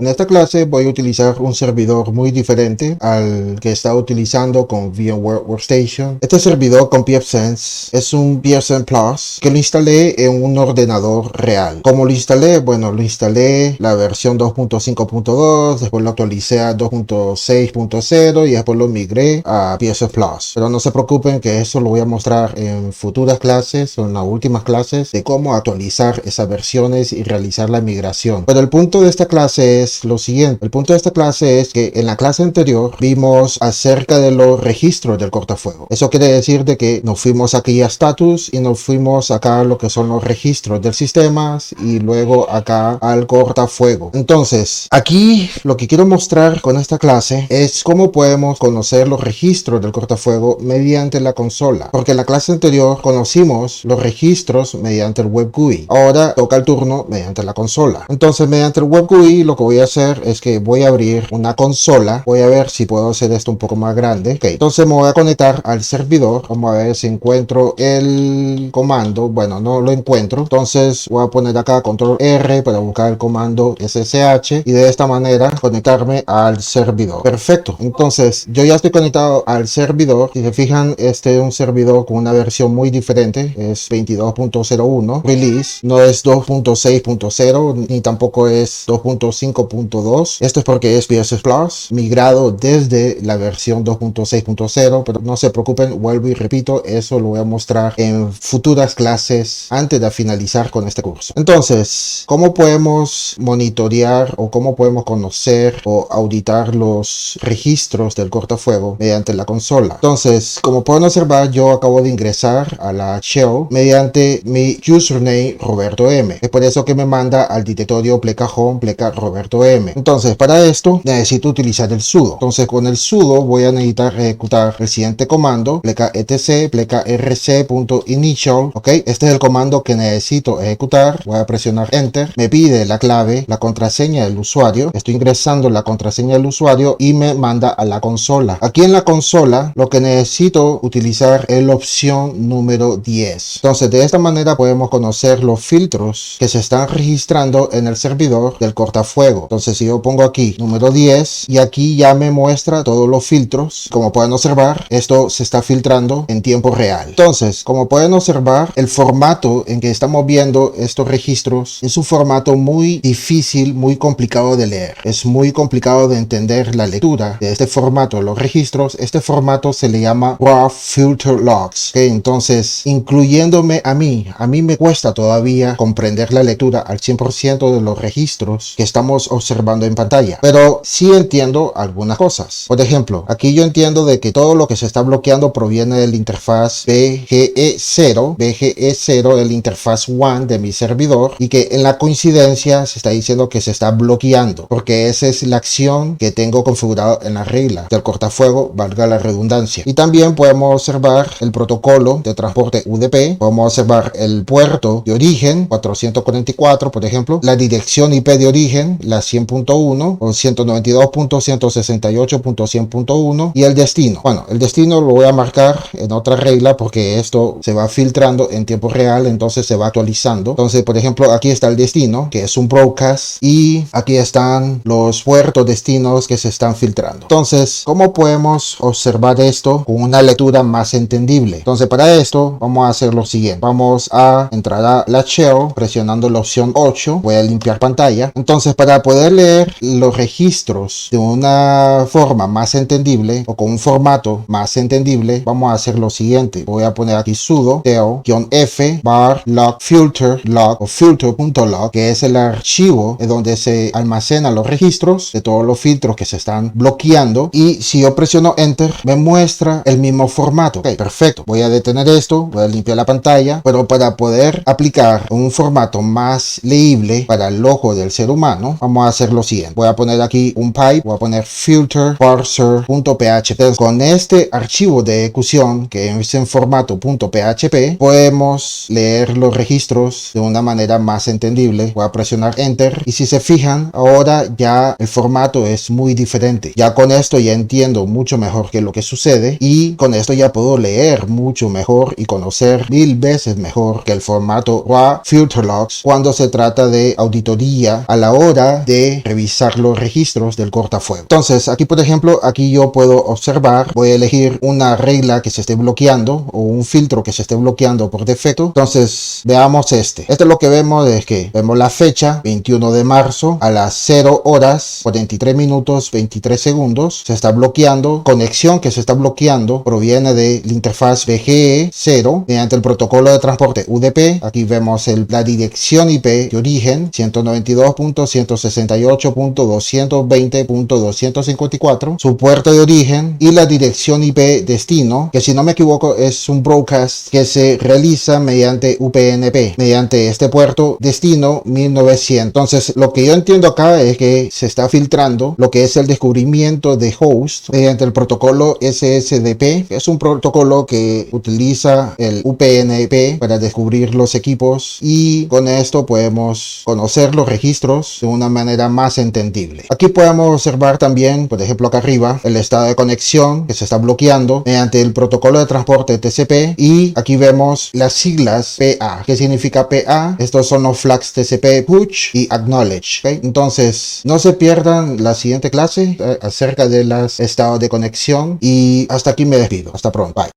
En esta clase voy a utilizar un servidor muy diferente al que está utilizando con VMware Workstation. Este servidor con pfSense es un pfSense Plus que lo instalé en un ordenador real. ¿Cómo lo instalé? Bueno, lo instalé la versión 2.5.2, después lo actualicé a 2.6.0 y después lo migré a pfSense Plus. Pero no se preocupen que eso lo voy a mostrar en futuras clases o en las últimas clases de cómo actualizar esas versiones y realizar la migración. Pero el punto de esta clase es es lo siguiente. El punto de esta clase es que en la clase anterior vimos acerca de los registros del cortafuegos. Eso quiere decir de que nos fuimos aquí a status y nos fuimos acá a lo que son los registros del sistema y luego acá al cortafuegos. Entonces, aquí lo que quiero mostrar con esta clase es cómo podemos conocer los registros del cortafuegos mediante la consola. Porque en la clase anterior conocimos los registros mediante el web GUI. Ahora toca el turno mediante la consola. Entonces, mediante el web GUI lo que voy a hacer es que voy a abrir una consola. Voy a ver si puedo hacer esto un poco más grande. Ok, entonces me voy a conectar al servidor. Vamos a ver si encuentro el comando. Bueno, no lo encuentro. Entonces voy a poner acá control R para buscar el comando SSH y de esta manera conectarme al servidor. Perfecto. Entonces yo ya estoy conectado al servidor. Si se fijan, este es un servidor con una versión muy diferente. Es 22.01 release. No es 2.6.0 ni tampoco es 2.5.2. Esto es porque es VSS Plus migrado desde la versión 2.6.0, pero no se preocupen, vuelvo y repito, eso lo voy a mostrar en futuras clases antes de finalizar con este curso. Entonces, ¿cómo podemos monitorear o cómo podemos conocer o auditar los registros del cortafuegos mediante la consola? Entonces, como pueden observar, yo acabo de ingresar a la shell mediante mi username Roberto M. Es por eso que me manda al directorio pleca home pleca Roberto M. Entonces, para esto necesito utilizar el sudo. Entonces, con el sudo voy a necesitar ejecutar el siguiente comando, pleca etc pleca rc.initial. Ok, este es el comando que necesito ejecutar. Voy a presionar enter. Me pide la clave, la contraseña del usuario. Estoy ingresando la contraseña del usuario y me manda a la consola. Aquí en la consola lo que necesito utilizar es la opción número 10. Entonces, de esta manera podemos conocer los filtros que se están registrando en el servidor del cortafuegos. Entonces, si yo pongo aquí número 10 y aquí ya me muestra todos los filtros. Como pueden observar, esto se está filtrando en tiempo real. Entonces, como pueden observar, el formato en que estamos viendo estos registros es un formato muy difícil, muy complicado de leer. Es muy complicado de entender la lectura de este formato de los registros. Este formato se le llama Raw Filter Logs. ¿Okay? Entonces, incluyéndome a mí me cuesta todavía comprender la lectura al 100% de los registros que estamos observando en pantalla. Pero sí entiendo algunas cosas. Por ejemplo, aquí yo entiendo de que todo lo que se está bloqueando proviene del interfaz BGE0. BGE0 el interfaz 1 de mi servidor y que en la coincidencia se está diciendo que se está bloqueando porque esa es la acción que tengo configurado en la regla del cortafuegos, valga la redundancia. Y también podemos observar el protocolo de transporte UDP. Podemos observar el puerto de origen 444, por ejemplo, la dirección IP de origen, la 100.1 o 192.168.100.1 y el destino. Bueno, el destino lo voy a marcar en otra regla porque esto se va filtrando en tiempo real, entonces se va actualizando. Entonces, por ejemplo, aquí está el destino, que es un broadcast, y aquí están los puertos destinos que se están filtrando. Entonces, ¿cómo podemos observar esto con una lectura más entendible? Entonces, para esto vamos a hacer lo siguiente. Vamos a entrar a la shell presionando la opción 8. Voy a limpiar pantalla. Entonces, para poder leer los registros de una forma más entendible o con un formato más entendible, vamos a hacer lo siguiente. Voy a poner aquí sudo -f bar log filter log o filter.log, que es el archivo en donde se almacenan los registros de todos los filtros que se están bloqueando, y si yo presiono enter me muestra el mismo formato. Ok, perfecto. Voy a detener esto, voy a limpiar la pantalla, pero para poder aplicar un formato más leíble para el ojo del ser humano, vamos a hacer lo siguiente. Voy a poner aquí un pipe, voy a poner filter parser.php. Entonces, con este archivo de ejecución que es en formato .php, podemos leer los registros de una manera más entendible. Voy a presionar enter y si se fijan, ahora ya el formato es muy diferente. Ya con esto ya entiendo mucho mejor qué es lo que sucede y con esto ya puedo leer mucho mejor y conocer 1000 veces mejor que el formato Raw Filter Logs cuando se trata de auditoría a la hora de revisar los registros del cortafuegos. Entonces, aquí por ejemplo, aquí yo puedo observar, voy a elegir una regla que se esté bloqueando o un filtro que se esté bloqueando por defecto. Entonces, veamos este. Esto es lo que vemos, es que vemos la fecha 21 de marzo a las 0 horas 43 minutos 23 segundos. Se está bloqueando. Conexión que se está bloqueando proviene de la interfaz BGE0 mediante el protocolo de transporte UDP. Aquí vemos la dirección IP de origen 192.168 168.220.254, su puerto de origen y la dirección IP destino, que si no me equivoco es un broadcast que se realiza mediante UPnP, mediante este puerto destino 1900. Entonces lo que yo entiendo acá es que se está filtrando lo que es el descubrimiento de host mediante el protocolo SSDP, que es un protocolo que utiliza el UPnP para descubrir los equipos, y con esto podemos conocer los registros de una manera más entendible. Aquí podemos observar también, por ejemplo acá arriba, el estado de conexión que se está bloqueando mediante el protocolo de transporte TCP, y aquí vemos las siglas PA. ¿Qué significa PA? Estos son los flags TCP push y acknowledge, ¿okay? Entonces no se pierdan la siguiente clase acerca de los estados de conexión, y hasta aquí me despido. Hasta pronto. Bye.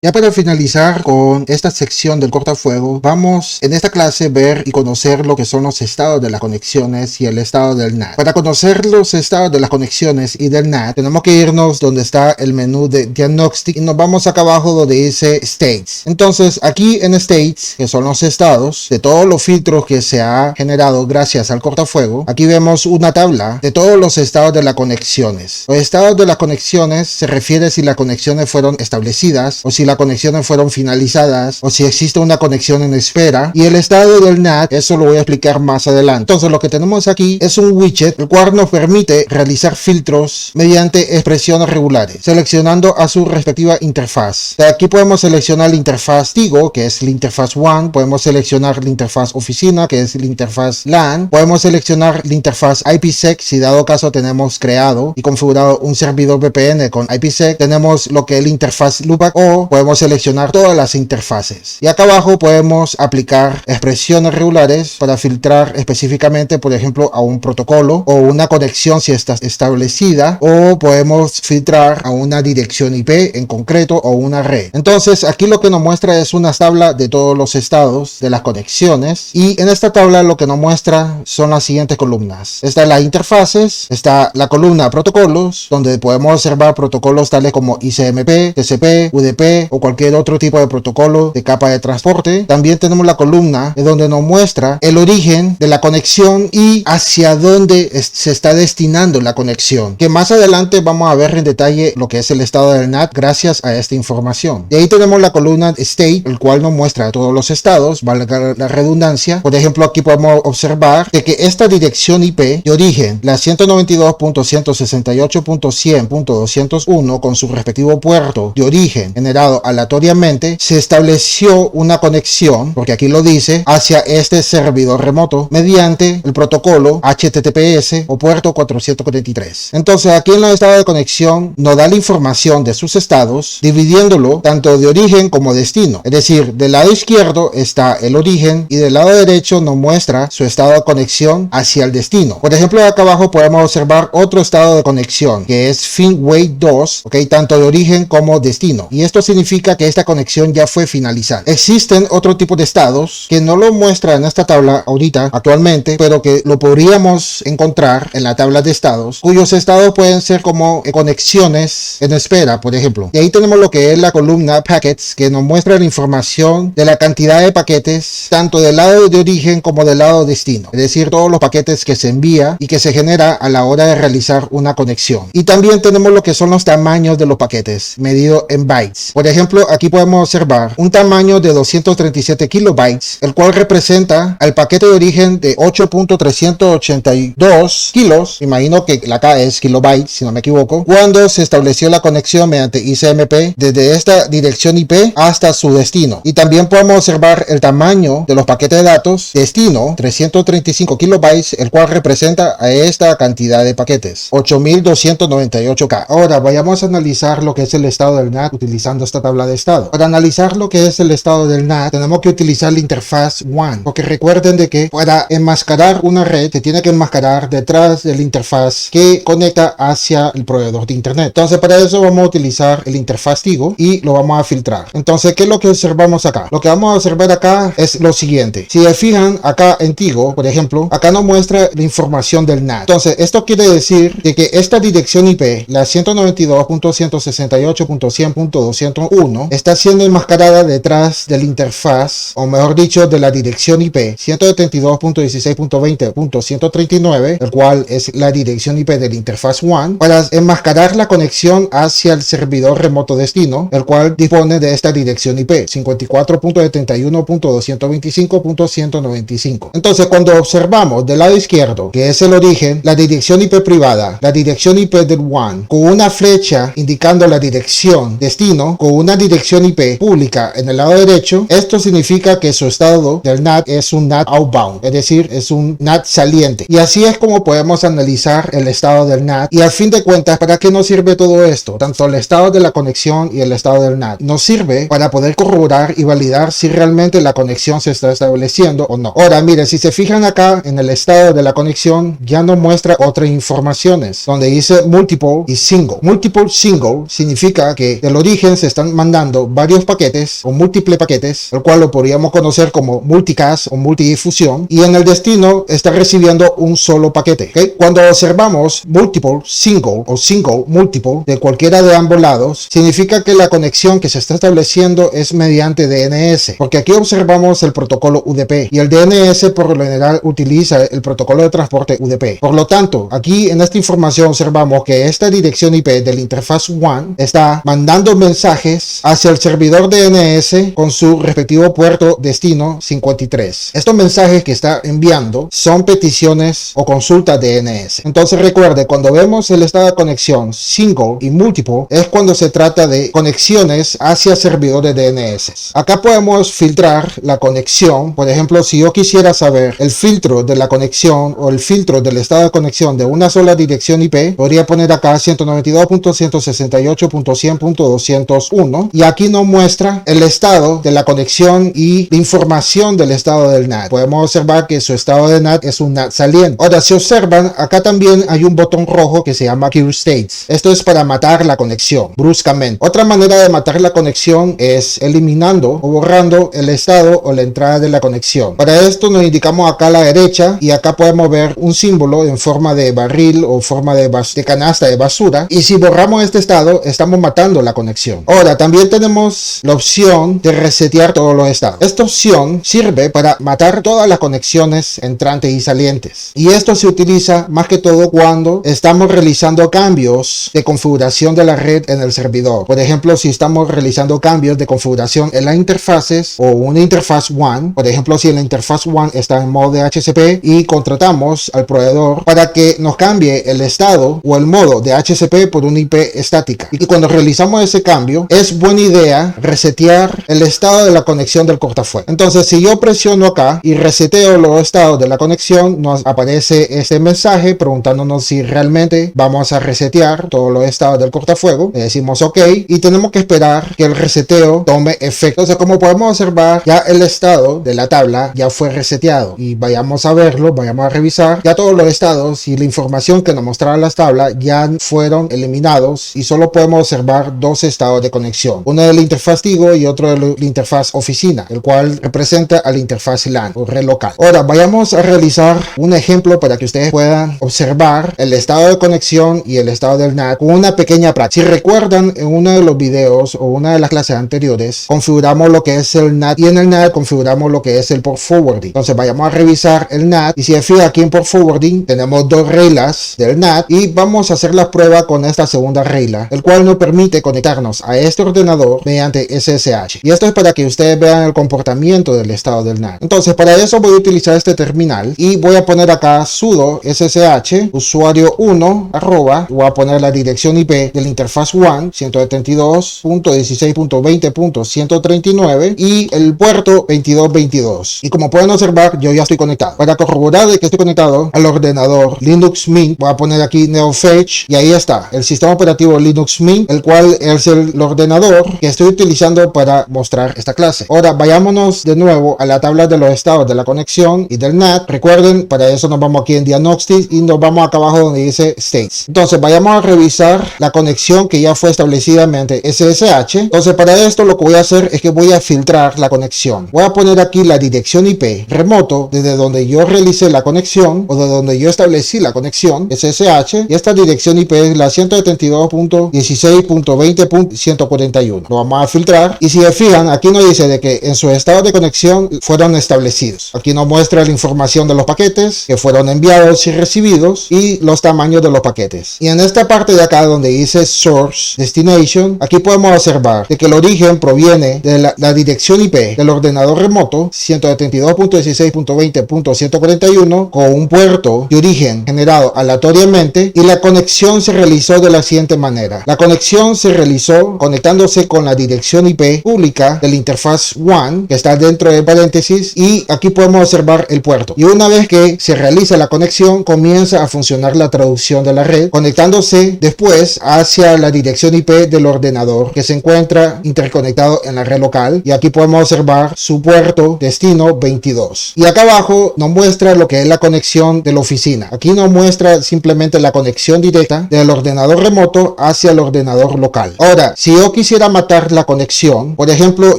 Ya para finalizar con esta sección del cortafuego, vamos en esta clase ver y conocer lo que son los estados de las conexiones y el estado del NAT. Para conocer los estados de las conexiones y del NAT, tenemos que irnos donde está el menú de Diagnostic y nos vamos acá abajo donde dice States. Entonces aquí en States, que son los estados de todos los filtros que se ha generado gracias al cortafuego, aquí vemos una tabla de todos los estados de las conexiones. Los estados de las conexiones se refiere si las conexiones fueron establecidas o si las conexiones fueron finalizadas o si existe una conexión en espera, y el estado del NAT, eso lo voy a explicar más adelante. Entonces lo que tenemos aquí es un widget el cual nos permite realizar filtros mediante expresiones regulares, seleccionando a su respectiva interfaz. De aquí podemos seleccionar la interfaz Tigo, que es la interfaz WAN, podemos seleccionar la interfaz oficina, que es la interfaz LAN, podemos seleccionar la interfaz IPsec si dado caso tenemos creado y configurado un servidor VPN con IPsec, tenemos lo que es la interfaz loopback, o podemos seleccionar todas las interfaces. Y acá abajo podemos aplicar expresiones regulares para filtrar específicamente, por ejemplo, a un protocolo o una conexión si está establecida, o podemos filtrar a una dirección IP en concreto o una red. Entonces aquí lo que nos muestra es una tabla de todos los estados de las conexiones, y en esta tabla lo que nos muestra son las siguientes columnas. Está las interfaces, está la columna protocolos, donde podemos observar protocolos tales como ICMP, TCP, UDP o cualquier otro tipo de protocolo de capa de transporte. También tenemos la columna donde nos muestra el origen de la conexión y hacia dónde se está destinando la conexión, que más adelante vamos a ver en detalle lo que es el estado del NAT gracias a esta información. De ahí tenemos la columna State, el cual nos muestra todos los estados, valga la redundancia. Por ejemplo, aquí podemos observar que esta dirección IP de origen, la 192.168.100.201 con su respectivo puerto de origen generado aleatoriamente, se estableció una conexión, porque aquí lo dice, hacia este servidor remoto mediante el protocolo HTTPS o puerto 443. Entonces aquí en el estado de conexión nos da la información de sus estados, dividiéndolo tanto de origen como destino. Es decir, del lado izquierdo está el origen y del lado derecho nos muestra su estado de conexión hacia el destino. Por ejemplo, acá abajo podemos observar otro estado de conexión que es FinWait 2, ¿ok? Tanto de origen como destino. Y esto significa que esta conexión ya fue finalizada. Existen otro tipo de estados que no lo muestra en esta tabla ahorita actualmente, pero que lo podríamos encontrar en la tabla de estados, cuyos estados pueden ser como conexiones en espera, por ejemplo. Y ahí tenemos lo que es la columna packets, que nos muestra la información de la cantidad de paquetes tanto del lado de origen como del lado destino, es decir, todos los paquetes que se envía y que se genera a la hora de realizar una conexión. Y también tenemos lo que son los tamaños de los paquetes medido en bytes. Por ejemplo, aquí podemos observar un tamaño de 237 kilobytes, el cual representa al paquete de origen de 8.382 kilos, imagino que la K es kilobytes si no me equivoco, cuando se estableció la conexión mediante ICMP desde esta dirección IP hasta su destino. Y también podemos observar el tamaño de los paquetes de datos destino, 335 kilobytes, el cual representa a esta cantidad de paquetes, 8.298K. Ahora vayamos a analizar lo que es el estado del NAT utilizando esta tabla de estado. Para analizar lo que es el estado del NAT, tenemos que utilizar la interfaz WAN, porque recuerden de que para enmascarar una red se tiene que enmascarar detrás de la interfaz que conecta hacia el proveedor de internet. Entonces para eso vamos a utilizar el interfaz Tigo y lo vamos a filtrar. Entonces, ¿qué es lo que observamos acá? Lo que vamos a observar acá es lo siguiente. Si se fijan acá en Tigo, por ejemplo, acá nos muestra la información del NAT. Entonces esto quiere decir que esta dirección IP, la 192.168.100.201, 1 está siendo enmascarada detrás de la interfaz, o mejor dicho, de la dirección IP 172.16.20.139, el cual es la dirección IP de la interfaz WAN, para enmascarar la conexión hacia el servidor remoto destino, el cual dispone de esta dirección IP 54.71.225.195. Entonces, cuando observamos del lado izquierdo, que es el origen, la dirección IP privada, la dirección IP del WAN, con una flecha indicando la dirección destino, con una dirección IP pública en el lado derecho, esto significa que su estado del NAT es un NAT outbound, es decir, es un NAT saliente. Y así es como podemos analizar el estado del NAT. Y al fin de cuentas, ¿para qué nos sirve todo esto? Tanto el estado de la conexión y el estado del NAT. Nos sirve para poder corroborar y validar si realmente la conexión se está estableciendo o no. Ahora, mire, si se fijan acá en el estado de la conexión, ya nos muestra otras informaciones, donde dice multiple y single. Multiple single significa que del origen se están mandando varios paquetes o múltiples paquetes, el cual lo podríamos conocer como multicast o multidifusión, y en el destino está recibiendo un solo paquete. ¿Okay? Cuando observamos multiple single o single multiple de cualquiera de ambos lados, significa que la conexión que se está estableciendo es mediante DNS, porque aquí observamos el protocolo UDP y el DNS por lo general utiliza el protocolo de transporte UDP. Por lo tanto, aquí en esta información observamos que esta dirección IP de la interfaz WAN está mandando mensajes hacia el servidor DNS con su respectivo puerto destino 53. Estos mensajes que está enviando son peticiones o consultas DNS. Entonces recuerde, cuando vemos el estado de conexión single y multiple, es cuando se trata de conexiones hacia servidores DNS. Acá podemos filtrar la conexión. Por ejemplo, si yo quisiera saber el filtro de la conexión o el filtro del estado de conexión de una sola dirección IP, podría poner acá 192.168.100.201 y aquí nos muestra el estado de la conexión y la información del estado del NAT. Podemos observar que su estado de NAT es un NAT saliente. Ahora, si observan, acá también hay un botón rojo que se llama Kill States. Esto es para matar la conexión bruscamente. Otra manera de matar la conexión es eliminando o borrando el estado o la entrada de la conexión. Para esto nos indicamos acá a la derecha y acá podemos ver un símbolo en forma de barril o forma de canasta de basura, y si borramos este estado estamos matando la conexión. Ahora, también tenemos la opción de resetear todos los estados. Esta opción sirve para matar todas las conexiones entrantes y salientes, y esto se utiliza más que todo cuando estamos realizando cambios de configuración de la red en el servidor. Por ejemplo, si estamos realizando cambios de configuración en las interfaces o una interfaz WAN, por ejemplo, si la interfaz WAN está en modo de HCP y contratamos al proveedor para que nos cambie el estado o el modo de HCP por una IP estática, y cuando realizamos ese cambio es buena idea resetear el estado de la conexión del cortafuegos. Entonces, si yo presiono acá y reseteo los estados de la conexión, nos aparece este mensaje preguntándonos si realmente vamos a resetear todos los estados del cortafuegos. Le decimos OK y tenemos que esperar que el reseteo tome efecto. Entonces, como podemos observar, ya el estado de la tabla ya fue reseteado, y vayamos a verlo, vayamos a revisar, ya todos los estados y la información que nos mostraba las tablas ya fueron eliminados y solo podemos observar dos estados de conexión, uno de la interfaz Tigo y otro de la interfaz oficina, el cual representa a la interfaz LAN o red local. Ahora vayamos a realizar un ejemplo para que ustedes puedan observar el estado de conexión y el estado del NAT con una pequeña práctica. Si recuerdan, en uno de los videos o una de las clases anteriores configuramos lo que es el NAT, y en el NAT configuramos lo que es el port forwarding. Entonces vayamos a revisar el NAT, y si se fijan aquí en port forwarding tenemos dos reglas del NAT, y vamos a hacer la prueba con esta segunda regla, el cual nos permite conectarnos a este ordenador mediante SSH, y esto es para que ustedes vean el comportamiento del estado del NAT. Entonces, para eso voy a utilizar este terminal y voy a poner acá sudo ssh usuario 1 arroba, voy a poner la dirección IP de la interfaz WAN 172.16.20.139 y el puerto 2222, y como pueden observar yo ya estoy conectado. Para corroborar de que estoy conectado al ordenador Linux Mint, voy a poner aquí NeoFetch, y ahí está el sistema operativo Linux Mint, el cual es el ordenador que estoy utilizando para mostrar esta clase. Ahora vayámonos de nuevo a la tabla de los estados de la conexión y del NAT. Recuerden, para eso nos vamos aquí en Diagnostics y nos vamos acá abajo donde dice States. Entonces vayamos a revisar la conexión que ya fue establecida mediante SSH. Entonces, para esto lo que voy a hacer es que voy a filtrar la conexión. Voy a poner aquí la dirección IP remoto desde donde yo realicé la conexión o de donde yo establecí la conexión SSH, y esta dirección IP es la 172.16.20.140. 141. Lo vamos a filtrar y si se fijan, aquí nos dice de que en su estado de conexión fueron establecidos. Aquí nos muestra la información de los paquetes que fueron enviados y recibidos y los tamaños de los paquetes. Y en esta parte de acá donde dice Source Destination, aquí podemos observar de que el origen proviene de la dirección IP del ordenador remoto 172.16.20.141 con un puerto de origen generado aleatoriamente, y la conexión se realizó de la siguiente manera. La conexión se realizó conectándose con la dirección IP pública de la interfaz WAN que está dentro de paréntesis, y aquí podemos observar el puerto. Y una vez que se realiza la conexión, comienza a funcionar la traducción de la red, conectándose después hacia la dirección IP del ordenador que se encuentra interconectado en la red local, y aquí podemos observar su puerto destino 22. Y acá abajo nos muestra lo que es la conexión de la oficina. Aquí nos muestra simplemente la conexión directa del ordenador remoto hacia el ordenador local. Ahora, si yo quisiera matar la conexión, por ejemplo,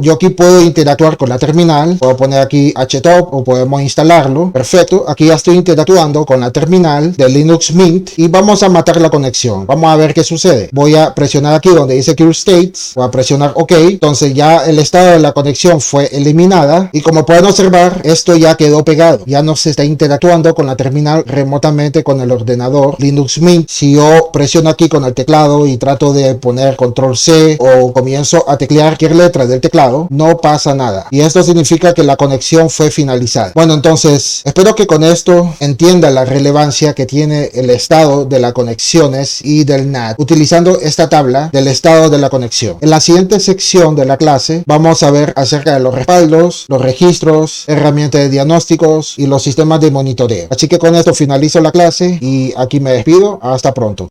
yo aquí puedo interactuar con la terminal, puedo poner aquí htop o podemos instalarlo. Perfecto, aquí ya estoy interactuando con la terminal de Linux Mint y vamos a matar la conexión. Vamos a ver qué sucede. Voy a presionar aquí donde dice Secure States, voy a presionar OK. Entonces ya el estado de la conexión fue eliminada y como pueden observar, esto ya quedó pegado. Ya no se está interactuando con la terminal remotamente con el ordenador Linux Mint. Si yo presiono aquí con el teclado y trato de poner control C o comienzo a teclear cualquier letra del teclado, no pasa nada. Y esto significa que la conexión fue finalizada. Bueno, entonces espero que con esto entienda la relevancia que tiene el estado de las conexiones y del NAT utilizando esta tabla del estado de la conexión. En la siguiente sección de la clase vamos a ver acerca de los respaldos, los registros, herramientas de diagnósticos y los sistemas de monitoreo. Así que con esto finalizo la clase y aquí me despido. Hasta pronto.